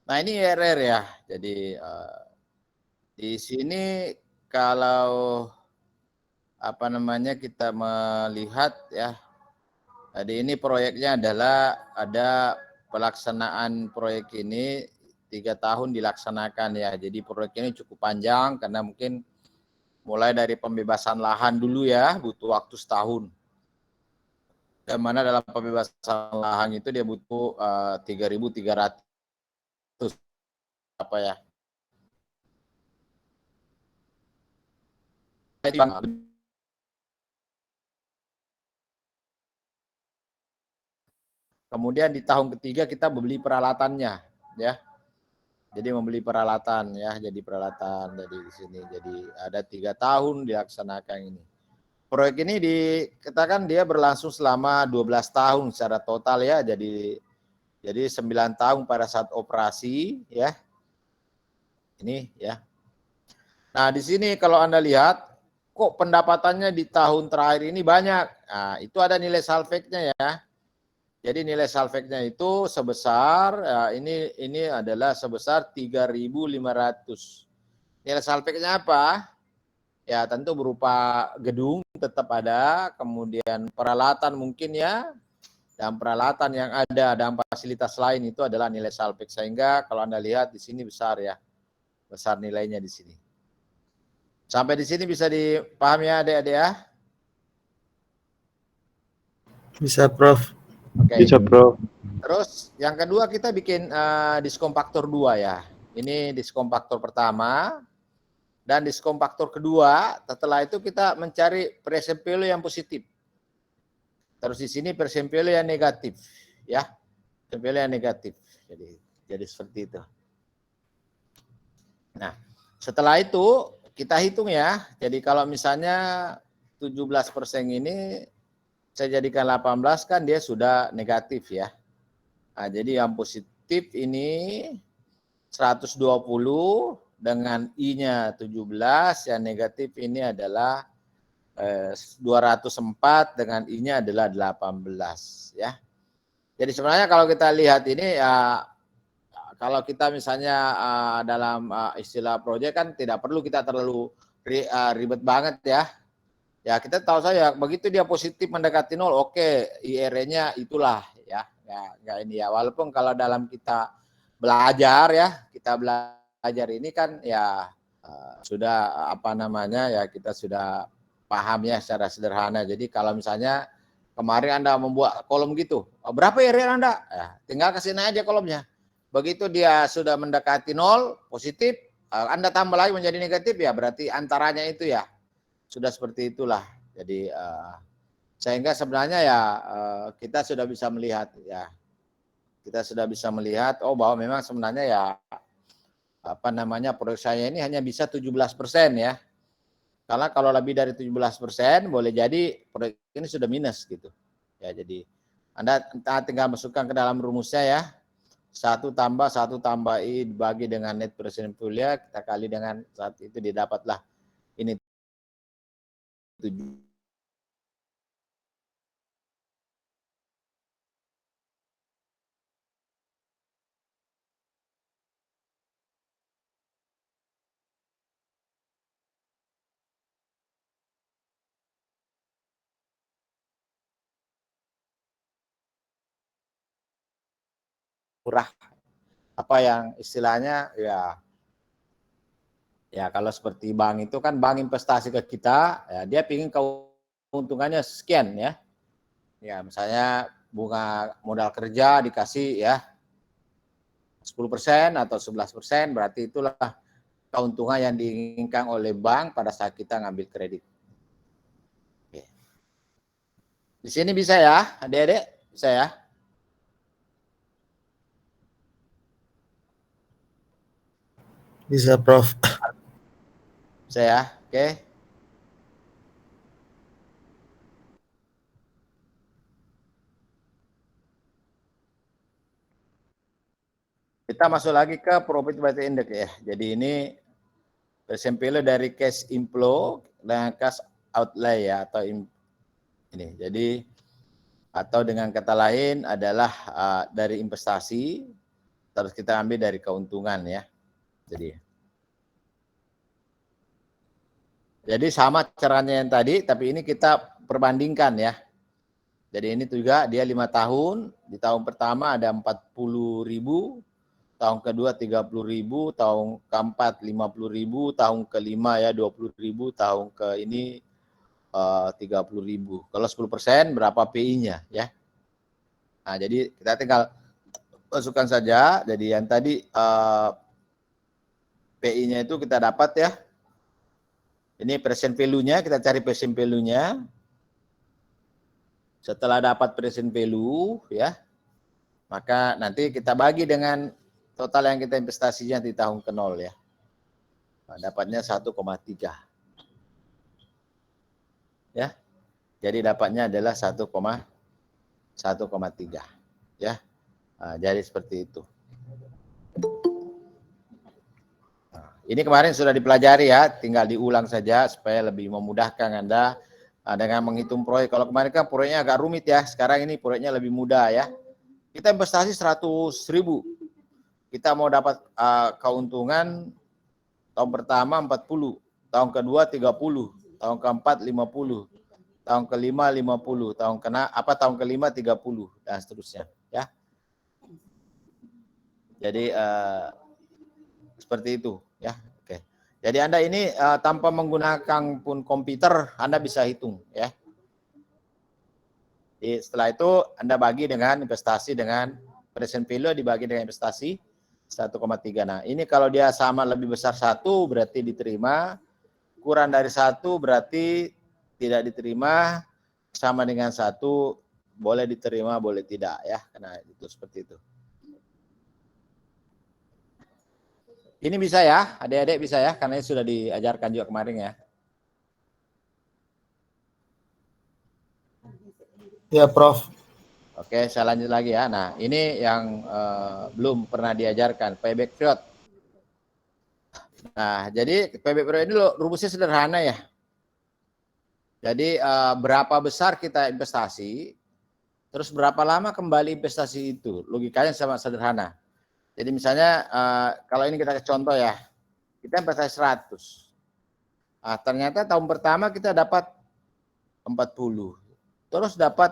Nah, ini IRR ya. Jadi di sini kalau kita melihat ya. Jadi ini proyeknya adalah ada pelaksanaan proyek ini 3 tahun dilaksanakan ya. Jadi proyek ini cukup panjang karena mungkin mulai dari pembebasan lahan dulu ya, butuh waktu setahun. Yang mana dalam pembebasan lahan itu dia butuh 3.300 apa ya. Kemudian di tahun ketiga kita membeli peralatannya ya. Jadi membeli peralatan ya, jadi peralatan dari di sini. Jadi ada 3 tahun dilaksanakan ini. Proyek ini dikatakan dia berlangsung selama 12 tahun secara total ya. Jadi 9 tahun pada saat operasi ya. Ini ya. Nah, di sini kalau Anda lihat kok pendapatannya di tahun terakhir ini banyak. Nah, itu ada nilai salvage-nya ya. Jadi nilai salvage-nya itu sebesar ini adalah sebesar 3.500. Nilai salvage-nya apa? Ya tentu berupa gedung tetap ada, kemudian peralatan mungkin ya, dan peralatan yang ada dan fasilitas lain itu adalah nilai salvage. Sehingga kalau Anda lihat di sini besar ya, besar nilainya di sini. Sampai di sini bisa dipahami ya adik-adik ya? Bisa Prof. Oke. Bisa, Prof. Terus yang kedua kita bikin diskompaktor 2 ya. Ini diskompaktor pertama dan diskompaktor kedua. Setelah itu kita mencari present value yang positif. Terus di sini present value yang negatif ya. Present value yang negatif. Jadi seperti itu. Nah, setelah itu kita hitung ya. Jadi kalau misalnya 17% ini saya jadikan 18 kan dia sudah negatif ya. Nah, jadi yang positif ini 120 dengan I-nya 17, yang negatif ini adalah 204 dengan I-nya adalah 18 ya. Jadi sebenarnya kalau kita lihat ini ya, kalau kita misalnya dalam istilah proyek kan tidak perlu kita terlalu ribet banget ya. Ya kita tahu saja begitu dia positif mendekati 0, oke, IR-nya itulah ya. Nggak ini ya. Walaupun kalau dalam kita belajar ya, kita belajar ini kan ya sudah apa namanya ya, kita sudah paham ya secara sederhana. Jadi kalau misalnya kemarin Anda membuat kolom gitu, berapa IR Anda? Ya, tinggal kasih aja kolomnya. Begitu dia sudah mendekati 0, positif, Anda tambah lagi menjadi negatif ya, berarti antaranya itu ya. Sudah seperti itulah. Jadi sehingga sebenarnya ya kita sudah bisa melihat ya. Kita sudah bisa melihat bahwa memang sebenarnya ya apa namanya proyek saya ini hanya bisa 17% ya. Karena kalau lebih dari 17% boleh jadi proyek ini sudah minus gitu. Ya jadi Anda tinggal masukkan ke dalam rumusnya ya. 1 tambah I dibagi dengan net present value, kita kali dengan saat itu didapatlah ini 7. Murah, apa yang istilahnya ya kalau seperti bank itu kan bank investasi ke kita ya, dia pingin keuntungannya sekian ya. Ya misalnya bunga modal kerja dikasih ya 10% atau 11%, berarti itulah keuntungan yang diinginkan oleh bank pada saat kita ngambil kredit. Oke. Di sini bisa ya, adik-adik, bisa ya. Bisa, Prof. Bisa ya, oke. Kita masuk lagi ke profit by index ya. Jadi ini present value dari cash inflow dan cash outlay ya, atau ini. Jadi atau dengan kata lain adalah dari investasi terus kita ambil dari keuntungan ya. Jadi sama caranya yang tadi, tapi ini kita perbandingkan ya. Jadi ini juga dia 5 tahun, di tahun pertama ada 40.000, tahun kedua 30.000, tahun keempat 50.000, tahun kelima ya 20.000, tahun ke ini 30.000. Kalau 10% berapa PI-nya ya? Nah, jadi kita tinggal masukkan saja. Jadi yang tadi PI-nya itu kita dapat ya. Ini present value-nya, kita cari present value-nya. Setelah dapat present value ya, maka nanti kita bagi dengan total yang kita investasinya di tahun ke-0 ya. Nah, dapatnya 1,3. Ya. Jadi dapatnya adalah 1,3 ya. Nah, jadi seperti itu. Nah, ini kemarin sudah dipelajari ya, tinggal diulang saja supaya lebih memudahkan Anda dengan menghitung proyek. Kalau kemarin kan proyeknya agak rumit ya, sekarang ini proyeknya lebih mudah ya. Kita investasi 100.000. Kita mau dapat keuntungan tahun pertama 40, tahun kedua 30, tahun keempat 50, tahun kelima 50, tahun kelima 30 dan seterusnya ya. Jadi seperti itu ya. Oke. Jadi Anda ini tanpa menggunakan pun komputer Anda bisa hitung ya. Setelah itu Anda bagi dengan investasi dengan present value dibagi dengan investasi 1,3. Nah, ini kalau dia sama lebih besar 1 berarti diterima, kurang dari 1 berarti tidak diterima, sama dengan 1 boleh diterima, boleh tidak ya, karena itu seperti itu. Ini bisa ya, adik-adik bisa ya, karena ini sudah diajarkan juga kemarin ya. Ya, Prof. Oke, saya lanjut lagi ya. Nah, ini yang belum pernah diajarkan, payback period. Nah, jadi payback period ini rumusnya sederhana ya. Jadi berapa besar kita investasi, terus berapa lama kembali investasi itu. Logikanya sama sederhana. Jadi misalnya kalau ini kita contoh ya, kita investasi 100. Nah, ternyata tahun pertama kita dapat 40. Terus dapat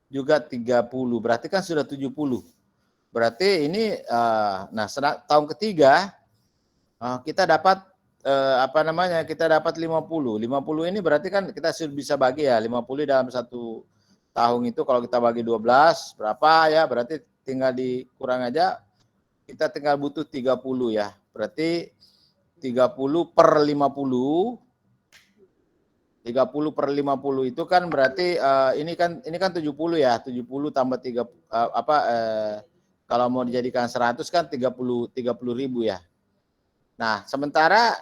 juga 30, berarti kan sudah 70. Berarti ini nah tahun ketiga kita dapat kita dapat 50. 50 ini berarti kan kita sudah bisa bagi ya, 50 dalam 1 tahun itu kalau kita bagi 12 berapa ya, berarti tinggal dikurang aja, kita tinggal butuh 30 ya. Berarti 30 per 50 itu kan berarti ini kan 70 ya, 70 tambah 3 kalau mau dijadikan 100 kan 30 ribu ya. Nah, sementara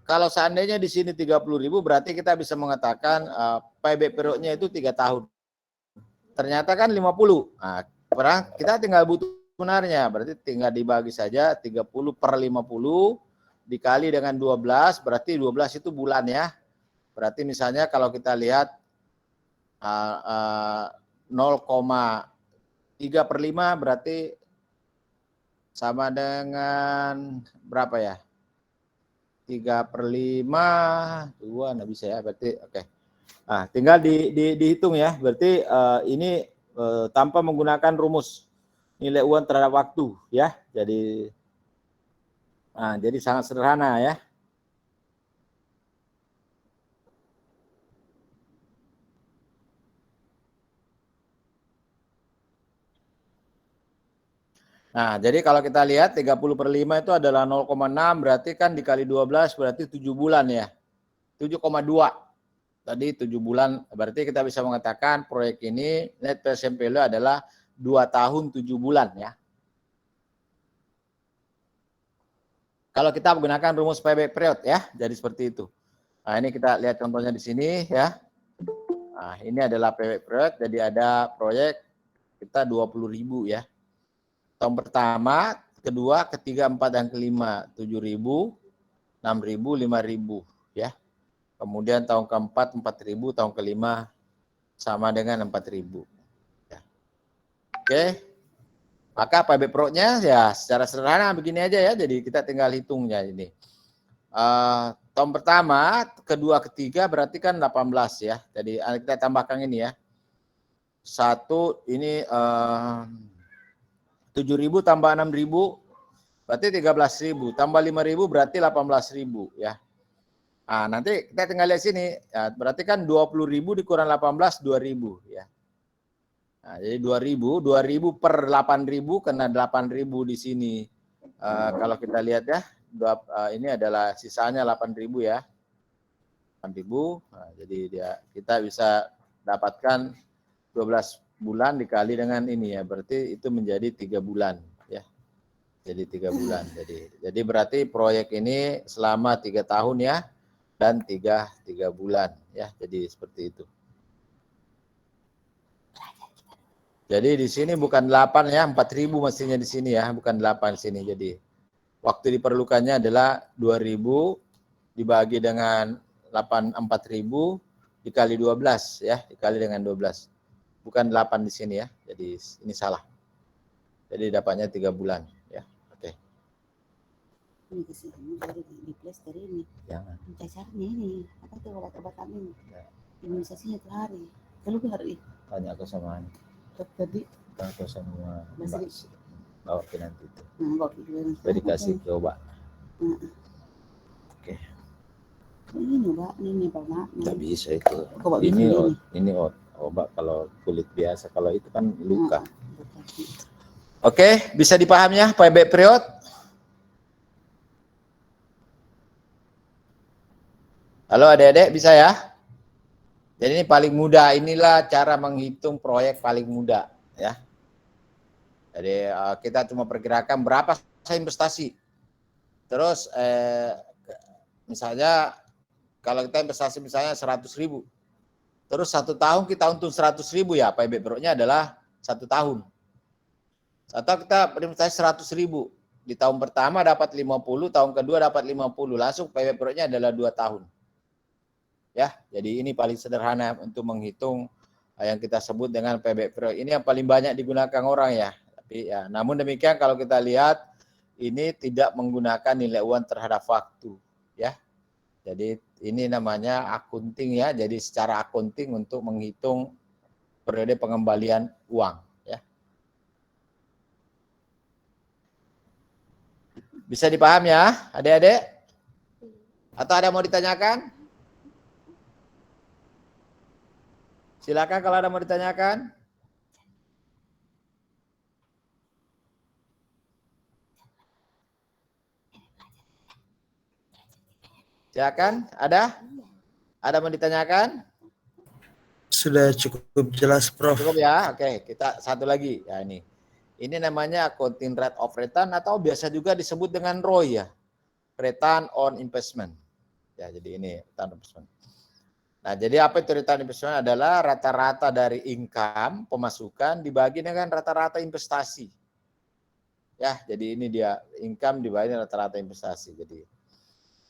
kalau seandainya di sini 30.000 berarti kita bisa mengatakan payback periodnya itu 3 tahun. Ternyata kan 50. Nah, kita tinggal butuh sebenarnya, berarti tinggal dibagi saja 30 per 50 dikali dengan 12, berarti 12 itu bulan ya. Berarti misalnya kalau kita lihat 0,3 per 5 berarti sama dengan berapa ya? 3 per 5, 2 nggak bisa ya, berarti oke. Nah, tinggal dihitung ya, berarti ini tanpa menggunakan rumus nilai uang terhadap waktu ya. Jadi sangat sederhana ya. Nah, jadi kalau kita lihat 30 per 5 itu adalah 0,6, berarti kan dikali 12 berarti 7 bulan ya. 7,2. Tadi 7 bulan, berarti kita bisa mengatakan proyek ini net present value adalah 2 tahun 7 bulan ya. Kalau kita menggunakan rumus payback period ya, jadi seperti itu. Nah, ini kita lihat contohnya di sini ya. Nah, ini adalah payback period, jadi ada proyek kita 20.000 ya. Tahun pertama, kedua, ketiga, empat, dan kelima 7.000, 6.000, 5.000 ya. Kemudian tahun keempat 4.000, tahun kelima sama dengan 4.000. Ya. Oke. Maka payback periodnya ya secara sederhana begini aja ya. Jadi kita tinggal hitungnya ini. Tahun pertama, kedua, ketiga berarti kan 18 ya. Jadi kita tambahkan ini ya. 1 ini 7.000 tambah 6.000 berarti 13.000, tambah 5.000 berarti 18.000 ya. Nah, nanti kita tinggal lihat sini, ya, berarti kan 20.000 dikurang 18, 2.000 ya. Nah, jadi 2.000 per 8.000 karena 8.000 di sini. Kalau kita lihat ya, ini adalah sisanya 8.000 ya. 8.000, nah, jadi kita bisa dapatkan 12 bulan dikali dengan ini ya, berarti itu menjadi 3 bulan ya. Jadi 3 bulan. Jadi berarti proyek ini selama 3 tahun ya, dan 3 bulan ya. Jadi seperti itu. Jadi di sini bukan 8 ya, 4.000 mestinya di sini ya, bukan 8 sini. Jadi waktu diperlukannya adalah 2.000 dibagi dengan 4.000 dikali 12 ya, dikali dengan 12. Bukan 8 di sini ya. Jadi ini salah. Jadi dapatnya 3 bulan ya. Oke. Ini kesini dari di place dari ini. Jangan. Cacarnya ini, apa tuh obat-obatan ini? Ya. Imunisasinya tuh hari. Kalau hari. Tanya ke sama Tadi. Tanya ke sama Mbak. Bawa ke nanti itu. Bawa ke dulu. Sudah dikasih ke obat. Oke. Ini Mbak, ini Pak Mak. Nggak bisa itu. Kok Ini Coba kalau kulit biasa, kalau itu kan luka. Oke, bisa dipahami ya payback period? Halo adik-adik, bisa ya? Jadi ini paling mudah, inilah cara menghitung proyek paling mudah ya. Jadi kita cuma perkirakan berapa saya investasi. Terus misalnya kalau kita investasi misalnya 100.000, terus 1 tahun kita untung 100.000 ya, payback periodnya adalah 1 tahun. Atau kita investasi 100.000, di tahun pertama dapat 50, tahun kedua dapat 50, langsung payback periodnya adalah 2 tahun. Ya, jadi ini paling sederhana untuk menghitung yang kita sebut dengan payback period. Ini yang paling banyak digunakan orang ya. Tapi ya, namun demikian kalau kita lihat ini tidak menggunakan nilai uang terhadap waktu, ya. Jadi ini namanya akunting ya. Jadi secara akunting untuk menghitung periode pengembalian uang, ya. Bisa dipaham ya, adik-adik? Atau ada mau ditanyakan? Silakan kalau ada mau ditanyakan. Silakan, ada? Ada mau ditanyakan? Sudah cukup jelas, Prof. Cukup ya, oke. Kita satu lagi. Ya ini. Ini namanya accounting rate of return atau biasa juga disebut dengan ROI ya. Return on investment. Ya, jadi ini return on investment. Nah, jadi apa itu return on investment? Adalah rata-rata dari income, pemasukan dibagi dengan rata-rata investasi. Ya, jadi ini dia income dibagi dengan rata-rata investasi.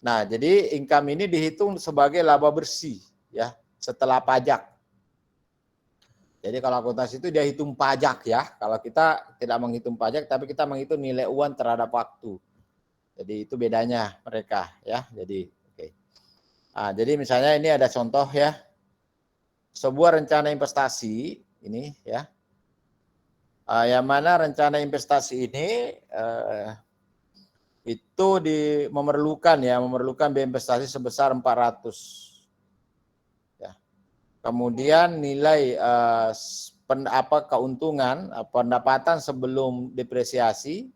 Nah, jadi income ini dihitung sebagai laba bersih ya, setelah pajak. Jadi kalau akuntansi itu dia hitung pajak ya. Kalau kita tidak menghitung pajak, tapi kita menghitung nilai uang terhadap waktu. Jadi itu bedanya mereka ya. Jadi oke. Nah, jadi misalnya ini ada contoh ya. Sebuah rencana investasi ini ya. Yang mana rencana investasi ini itu memerlukan biaya investasi sebesar 400. Ya. Kemudian nilai keuntungan pendapatan sebelum depresiasi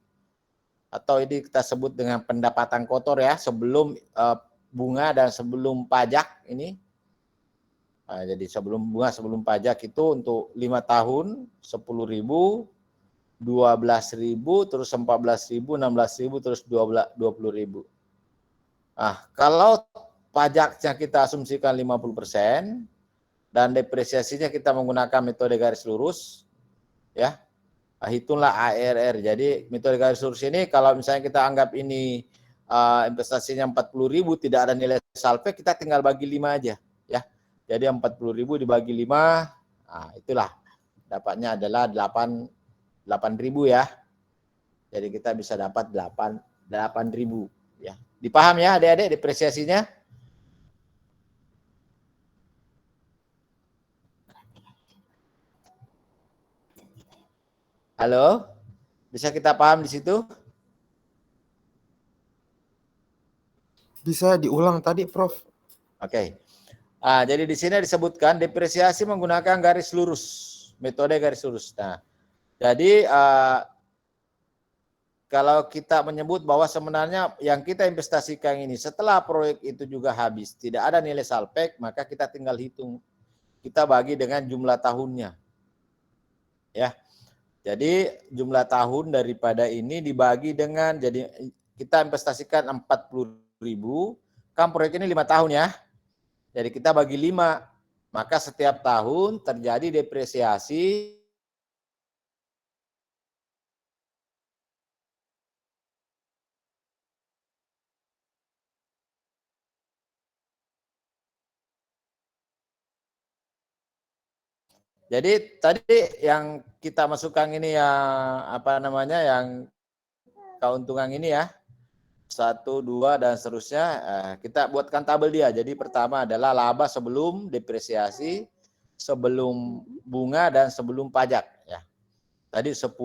atau ini kita sebut dengan pendapatan kotor ya, sebelum bunga dan sebelum pajak ini. Nah, jadi sebelum bunga sebelum pajak itu untuk 5 tahun 10.000, 12.000, terus 14.000, 16.000, terus 20.000. Nah, kalau pajaknya kita asumsikan 50% dan depresiasinya kita menggunakan metode garis lurus, ya, hitunglah ARR. Jadi metode garis lurus ini kalau misalnya kita anggap ini investasinya 40.000, tidak ada nilai salvage, kita tinggal bagi 5 aja, ya. Jadi 40.000 dibagi 5, nah itulah dapatnya adalah 8.000 ya. Jadi kita bisa dapat 8.000 ya. Dipaham ya adik-adik depresiasinya? Halo? Bisa kita paham di situ? Bisa diulang tadi, Prof. Oke. Jadi di sini disebutkan depresiasi menggunakan garis lurus, metode garis lurus. Nah, jadi kalau kita menyebut bahwa sebenarnya yang kita investasikan ini setelah proyek itu juga habis, tidak ada nilai salvage, maka kita tinggal hitung. Kita bagi dengan jumlah tahunnya. Ya. Jadi jumlah tahun daripada ini dibagi dengan, jadi kita investasikan 40.000, kan proyek ini 5 tahun ya. Jadi kita bagi 5, maka setiap tahun terjadi depresiasi Jadi tadi yang kita masukkan ini yang apa namanya yang keuntungan ini ya, 1, 2 dan seterusnya, kita buatkan tabel dia. Jadi pertama adalah laba sebelum depresiasi, sebelum bunga dan sebelum pajak ya. Tadi 10,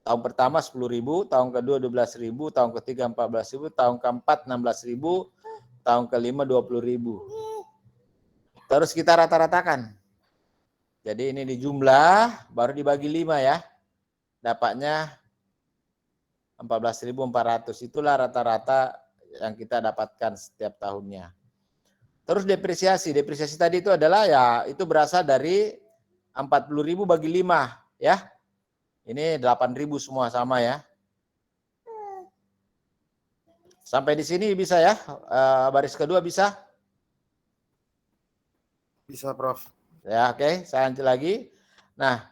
tahun pertama 10.000, tahun kedua 12.000, tahun ketiga 14.000, tahun keempat 16.000, tahun kelima 20.000. Terus kita rata-ratakan. Jadi ini dijumlah, baru dibagi 5 ya. Dapatnya 14.400. Itulah rata-rata yang kita dapatkan setiap tahunnya. Terus depresiasi. Depresiasi tadi itu adalah ya itu berasal dari 40.000 bagi 5 ya. Ini 8.000 semua sama ya. Sampai di sini bisa ya. Baris kedua bisa? Bisa, Prof. Ya, oke. Saya lanjut lagi. Nah,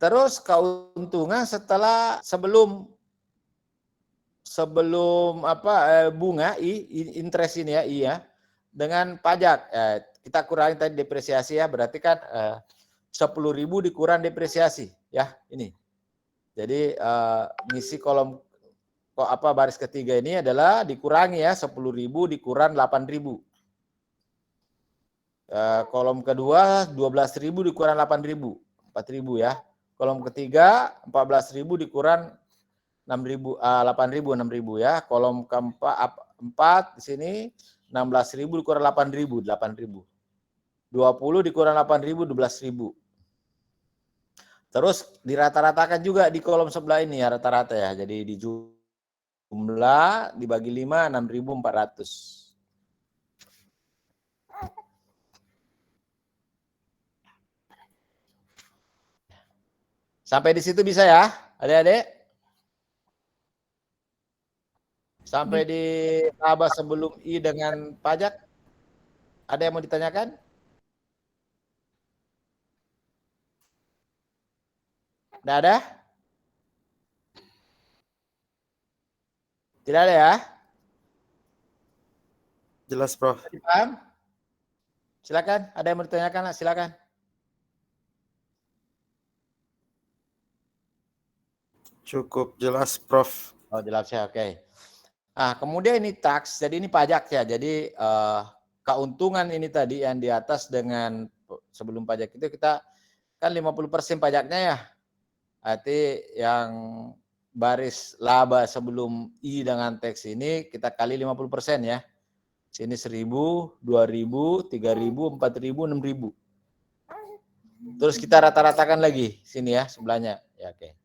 terus keuntungan sebelum bunga interest ini ya, iya, dengan pajak. Kita kurangi tadi depresiasi ya, berarti kan 10.000 dikurang depresiasi ya, ini. Jadi ngisi kolom baris ketiga ini adalah dikurangi ya, 10.000 dikurang 8.000. Kolom kedua 12.000 dikurang 8.000, 4.000 ya. Kolom ketiga 14.000 dikurang 6.000, 8.000, 6.000 ya. Kolom keempat di sini 16.000 dikurang 8.000, 8.000. 20 dikurang 8.000, 12.000. Terus dirata-ratakan juga di kolom sebelah ini ya, rata-rata ya. Jadi dijumlah dibagi 5, 6.400. Sampai di situ bisa ya, adik-adik? Sampai di laba sebelum I dengan pajak? Ada yang mau ditanyakan? Tidak ada? Tidak ada ya? Jelas, Prof. Paham? Silakan, ada yang mau ditanyakan? Silakan. Cukup jelas, Prof. Oh, jelas ya, oke. Nah, kemudian ini tax, jadi ini pajak ya. Jadi keuntungan ini tadi yang di atas dengan sebelum pajak itu kita kan 50% pajaknya ya. Berarti yang baris laba sebelum I dengan tax ini kita kali 50% ya. Sini 1.000, 2.000, 3.000, 4.000, 6.000. Terus kita rata-ratakan lagi sini ya sebelahnya. Ya, oke.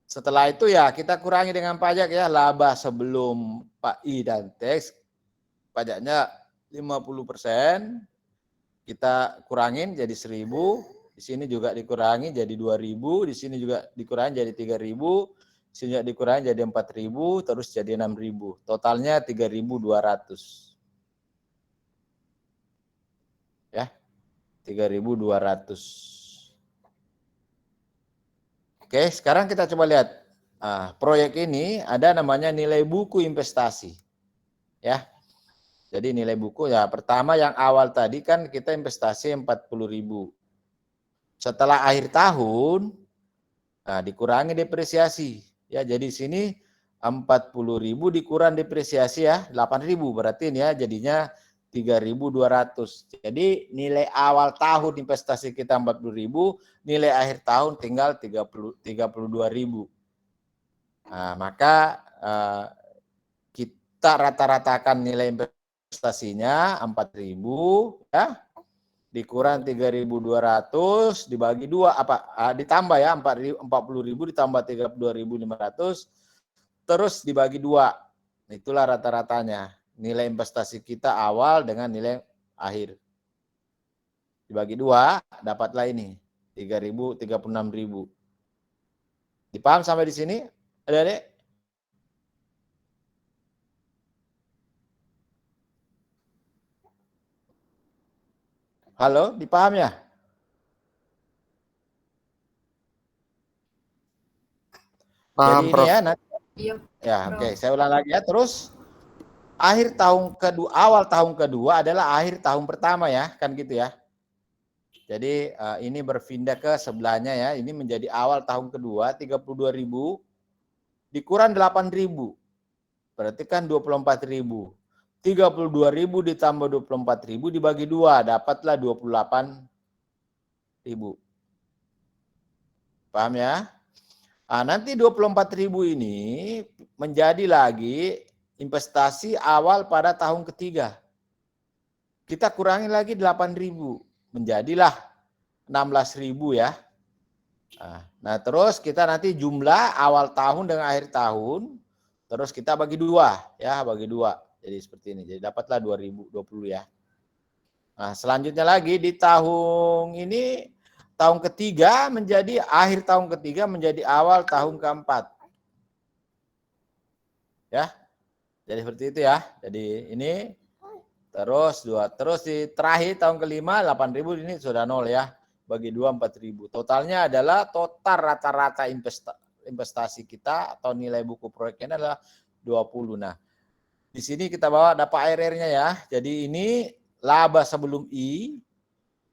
Setelah itu ya kita kurangi dengan pajak ya, laba sebelum Pak I dan tax pajaknya 50%, kita kurangin jadi 1.000, di sini juga dikurangi jadi 2.000, di sini juga dikurangi jadi 3.000, di sini juga dikurangi jadi 4.000, terus jadi 6.000. Totalnya 3.200. Ya. 3.200. Oke, sekarang kita coba lihat. Proyek ini ada namanya nilai buku investasi. Ya. Jadi nilai buku ya pertama yang awal tadi kan kita investasi 40.000. Setelah akhir tahun dikurangi depresiasi. Ya, jadi sini 40.000 dikurang depresiasi ya 8.000 berarti ini ya jadinya 3.200. Jadi nilai awal tahun investasi kita 40.000, nilai akhir tahun tinggal 32.000. Nah, maka kita rata-ratakan nilai investasinya 4.000 ya. Dikurang 3.200 dibagi 2 ditambah ya 40.000 ditambah 32.500 terus dibagi 2. Itulah rata-ratanya. Nilai investasi kita awal dengan nilai akhir. Dibagi 2, dapatlah ini. 3.000, 36.000. Dipaham sampai di sini? Adik-adik? Halo, dipaham ya? Paham, Jadi Prof. ini ya, nanti. Iya. Ya, oke. Saya ulang lagi ya. Terus akhir tahun kedua, awal tahun kedua adalah akhir tahun pertama ya, kan gitu ya. Jadi ini berpindah ke sebelahnya ya. Ini menjadi awal tahun kedua 32.000 dikurang 8.000. Berarti kan 24.000. 32.000 ditambah 24.000 dibagi 2 dapatlah 28.000. Paham ya? Nanti 24.000 ini menjadi lagi investasi awal pada tahun ketiga. Kita kurangi lagi 8.000. menjadilah 16.000 ya. Nah, terus kita nanti jumlah awal tahun dengan akhir tahun, terus kita bagi 2 ya, bagi 2. Jadi seperti ini. Jadi dapatlah 2020 ya. Nah, selanjutnya lagi di tahun ini, tahun ketiga menjadi akhir tahun ketiga menjadi awal tahun keempat. Ya. Jadi seperti itu ya. Jadi ini terus 2, terus di terakhir tahun kelima 8.000 ini sudah 0 ya. Bagi 2 4.000. Totalnya adalah total rata-rata investasi kita atau nilai buku proyeknya adalah 20. Nah, di sini kita bawa dapat ARR-nya ya. Jadi ini laba sebelum I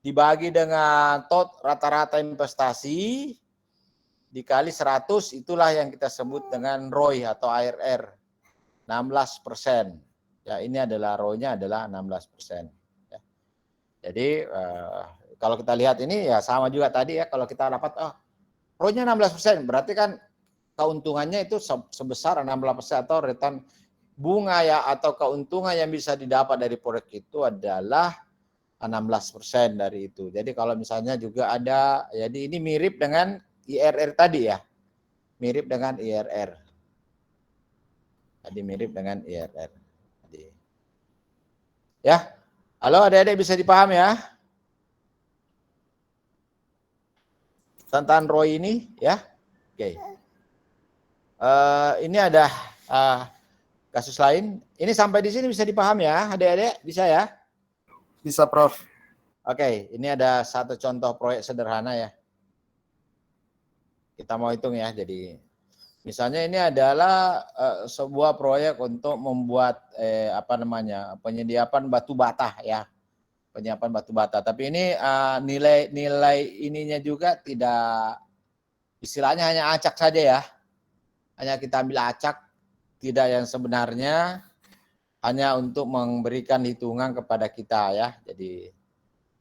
dibagi dengan rata-rata investasi dikali 100, itulah yang kita sebut dengan ROI atau ARR 16%. Ya, ini adalah ROI-nya adalah 16%. Ya. Jadi kalau kita lihat ini ya sama juga tadi ya, kalau kita dapat ROI-nya 16%, berarti kan keuntungannya itu sebesar 16% atau return bunga ya atau keuntungan yang bisa didapat dari proyek itu adalah 16% dari itu. Jadi kalau misalnya juga ada, jadi ini mirip dengan IRR tadi ya. Mirip dengan IRR. Jadi mirip dengan IRR. Jadi, ya. Halo adik-adik, bisa dipaham ya? Tentang ROI ini ya. Oke. Ini ada kasus lain. Ini sampai di sini bisa dipaham ya, adik-adik? Bisa ya? Bisa, Prof. Oke, ini ada satu contoh proyek sederhana ya. Kita mau hitung ya. Jadi misalnya ini adalah sebuah proyek untuk membuat penyediaan batu bata ya. Penyiapan batu bata. Tapi ini nilai ininya juga tidak, istilahnya hanya acak saja ya. Hanya kita ambil acak, tidak yang sebenarnya, hanya untuk memberikan hitungan kepada kita ya. Jadi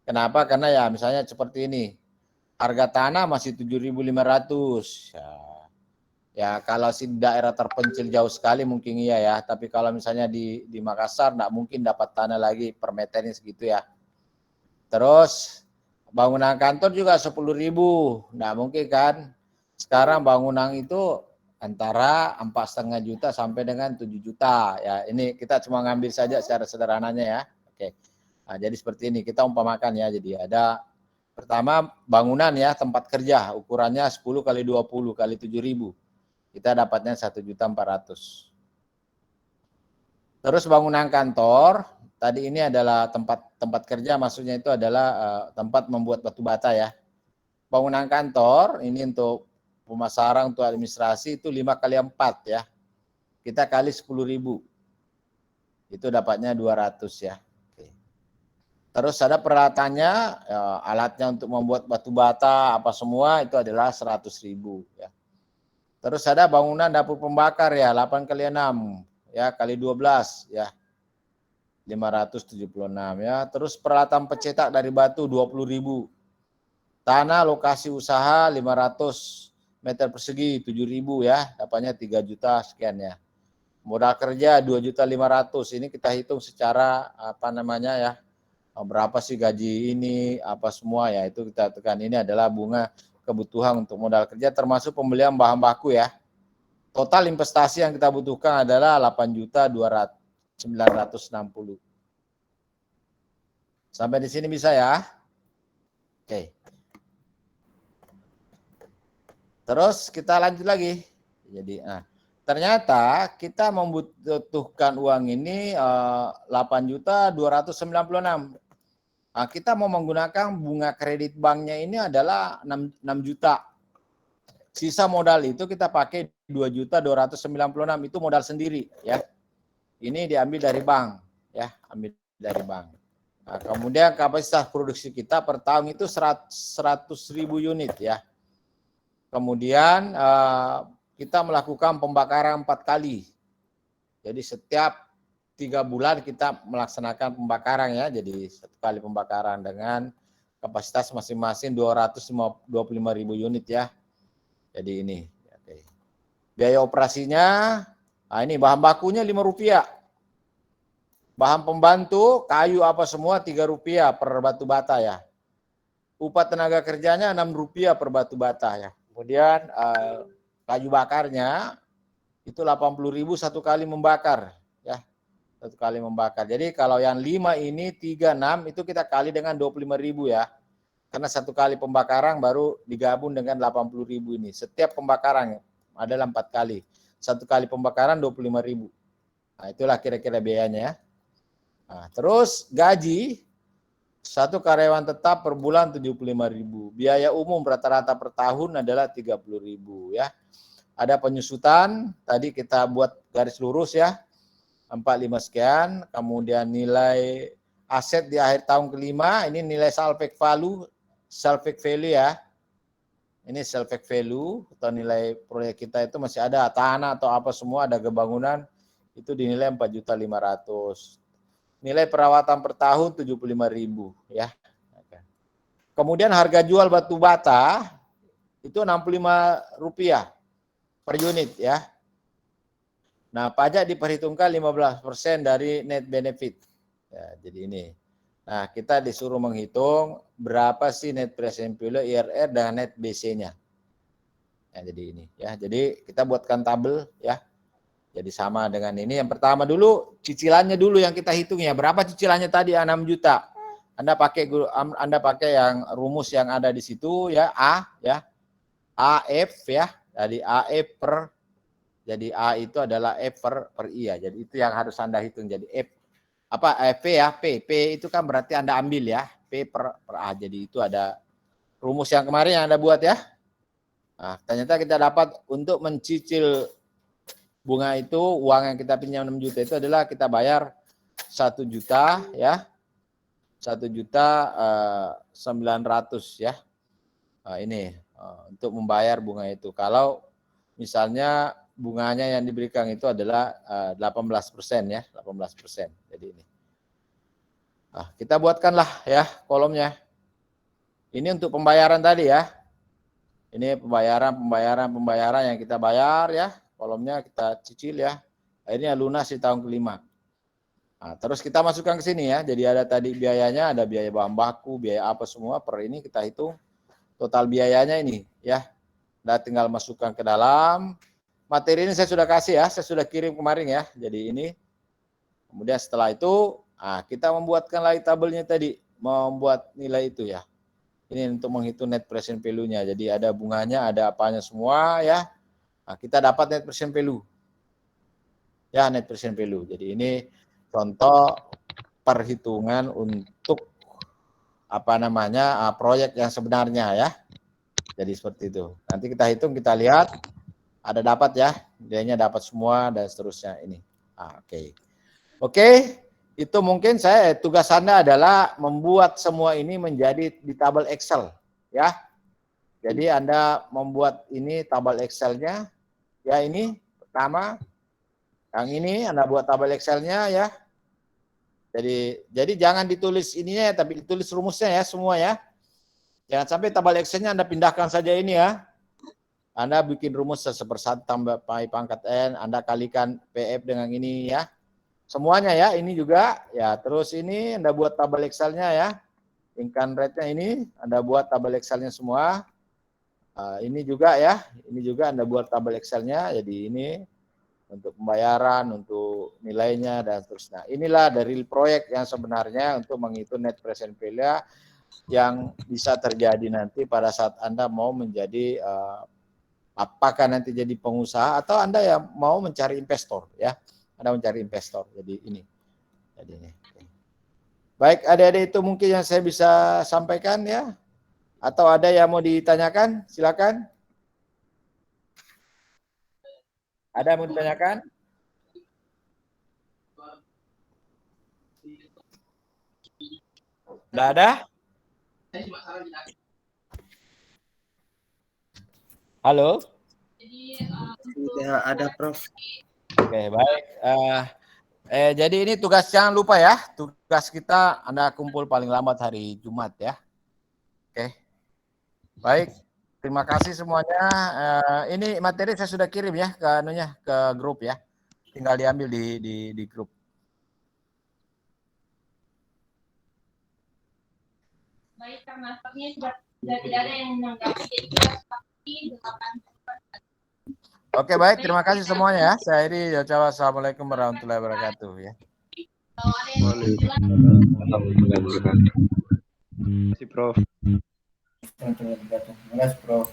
kenapa? Karena ya misalnya seperti ini. Harga tanah masih 7.500. Ya kalau di daerah terpencil jauh sekali mungkin iya ya. Tapi kalau misalnya di Makassar enggak mungkin dapat tanah lagi per meternya segitu ya. Terus bangunan kantor juga 10.000, nggak mungkin kan? Sekarang bangunan itu antara 4,5 juta sampai dengan 7 juta. Ya ini kita cuma ngambil saja secara sederhananya ya. Oke. Nah, jadi seperti ini kita umpamakan ya. Jadi ada pertama bangunan ya, tempat kerja ukurannya 10 kali 20 kali 7.000. Kita dapatnya 1.400.000. Terus bangunan kantor tadi ini adalah tempat kerja, maksudnya itu adalah tempat membuat batu bata ya. Bangunan kantor ini untuk pemasaran, untuk administrasi itu 5 kali 4 ya. Kita kali 10.000. Itu dapatnya 200 ya. Oke. Terus ada peralatannya, alatnya untuk membuat batu bata apa semua itu adalah 100.000 ya. Terus ada bangunan dapur pembakar ya 8 kali 6 ya kali 12 ya. 576 ya. Terus peralatan pencetak dari batu 20.000. Tanah lokasi usaha 500 meter persegi 7.000 ya, dapatnya 3 juta sekian ya. Modal kerja 2.500.000. Ini kita hitung secara ya. Berapa sih gaji ini, apa semua ya, itu kita tekan. Ini adalah bunga kebutuhan untuk modal kerja termasuk pembelian bahan baku ya. Total investasi yang kita butuhkan adalah 8.960. Sampai di sini bisa ya? Oke. Terus kita lanjut lagi. Jadi, ternyata kita membutuhkan uang ini 8.296. Nah, kita mau menggunakan bunga kredit banknya ini adalah 6 juta. Sisa modal itu kita pakai 2.296 itu modal sendiri ya. Ini diambil dari bank ya, ambil dari bank. Nah, kemudian kapasitas produksi kita per tahun itu 100.000 unit ya. Kemudian kita melakukan pembakaran 4 kali. Jadi setiap 3 bulan kita melaksanakan pembakaran ya. Jadi 1 kali pembakaran dengan kapasitas masing-masing 225.000 unit ya. Jadi ini. Biaya operasinya, ini bahan bakunya Rp5. Bahan pembantu, kayu apa semua Rp3 per batu bata ya. upah tenaga kerjanya Rp6 per batu bata ya. Kemudian kayu bakarnya itu 80.000 satu kali membakar ya. Satu kali membakar. Jadi kalau yang 5 ini 36 itu kita kali dengan 25.000 ya. Karena satu kali pembakaran baru digabung dengan 80.000 ini. Setiap pembakaran adalah 4 kali. Satu kali pembakaran 25.000. Nah, itulah kira-kira biayanya ya. Nah, terus gaji satu karyawan tetap per bulan 75.000. Biaya umum rata-rata per tahun adalah 30.000 ya. Ada penyusutan, tadi kita buat garis lurus ya. 45 sekian, kemudian nilai aset di akhir tahun kelima, ini nilai salvage value ya. Ini salvage value atau nilai proyek kita itu masih ada tanah atau apa semua, ada kebangunan, itu dinilai 4.500.000. Nilai perawatan per tahun 75.000 ya. Kemudian harga jual batu bata itu Rp65 per unit ya. Nah, pajak diperhitungkan 15% dari net benefit. Ya, jadi ini. Nah, kita disuruh menghitung berapa sih net present value IRR dan net BC-nya. Ya, jadi ini ya. Jadi kita buatkan tabel ya. Jadi sama dengan ini. Yang pertama dulu cicilannya dulu yang kita hitung ya. Berapa cicilannya tadi? 6 juta. Anda pakai yang rumus yang ada di situ ya, A ya. AF ya. Jadi AF jadi A itu adalah F per I ya. Jadi itu yang harus Anda hitung. Jadi F P ya, P itu kan berarti Anda ambil ya. P per A. Jadi itu ada rumus yang kemarin yang Anda buat ya. Nah, ternyata kita dapat untuk mencicil bunga itu, uang yang kita pinjam 6 juta itu adalah kita bayar 1 juta ya. 1.900.000 ya. Nah, ini untuk membayar bunga itu. Kalau misalnya bunganya yang diberikan itu adalah 18% ya, 18%. Jadi ini. Nah, kita buatkanlah ya kolomnya. Ini untuk pembayaran tadi ya. Ini pembayaran yang kita bayar ya. Kolomnya kita cicil ya. Akhirnya lunas di tahun kelima. Nah, terus kita masukkan ke sini ya. Jadi ada tadi biayanya, ada biaya bahan baku, biaya apa semua. Per ini kita hitung total biayanya ini ya. Nah, tinggal masukkan ke dalam. Materi ini saya sudah kasih ya. Saya sudah kirim kemarin ya. Jadi ini. Kemudian setelah itu kita membuatkan lagi tabelnya tadi. Membuat nilai itu ya. Ini untuk menghitung net present value-nya. Jadi ada bunganya, ada apanya semua ya. Nah, kita dapat net present value. Ya, net present value. Jadi ini contoh perhitungan untuk proyek yang sebenarnya ya. Jadi seperti itu. Nanti kita hitung, kita lihat ada dapat ya. Nilainya dapat semua dan seterusnya ini. Oke. Itu mungkin tugas Anda adalah membuat semua ini menjadi di tabel Excel ya. Jadi Anda membuat ini tabel Excel-nya ya, ini pertama. Yang ini Anda buat tabel Excel-nya ya. Jadi jangan ditulis ininya tapi ditulis rumusnya ya semua ya. Jangan sampai tabel Excel-nya Anda pindahkan saja ini ya. Anda bikin rumus 1/1 tambah pi pangkat N, Anda kalikan PF dengan ini ya. Semuanya ya, ini juga ya. Terus ini Anda buat tabel Excel-nya ya. Income rate-nya ini Anda buat tabel Excel-nya semua. Ini juga ya, ini juga Anda buat tabel Excel-nya. Jadi ini untuk pembayaran, untuk nilainya dan seterusnya. Inilah dari proyek yang sebenarnya untuk menghitung net present value yang bisa terjadi nanti pada saat Anda mau menjadi apakah nanti jadi pengusaha atau Anda yang mau mencari investor ya. Anda mencari investor. Jadi ini. Baik, adik-adik itu mungkin yang saya bisa sampaikan ya. Atau ada yang mau ditanyakan? Silakan. Ada yang mau ditanyakan? Tidak ada? Halo? Tidak ada, Prof. Oke, baik. Jadi ini tugas, jangan lupa ya, tugas kita Anda kumpul paling lambat hari Jumat ya. Oke. Baik, terima kasih semuanya. Ini materi saya sudah kirim ya ke grup ya. Tinggal diambil di grup. baik karena sepertinya sudah tidak ada yang menanggapi, jadi kita sepakati 8. Oke, baik, terima kasih semuanya ya. Saya Edi, wassalamualaikum warahmatullahi wabarakatuh ya. Kalau ada yang Terima kasih, Prof. Terima kasih, Prof.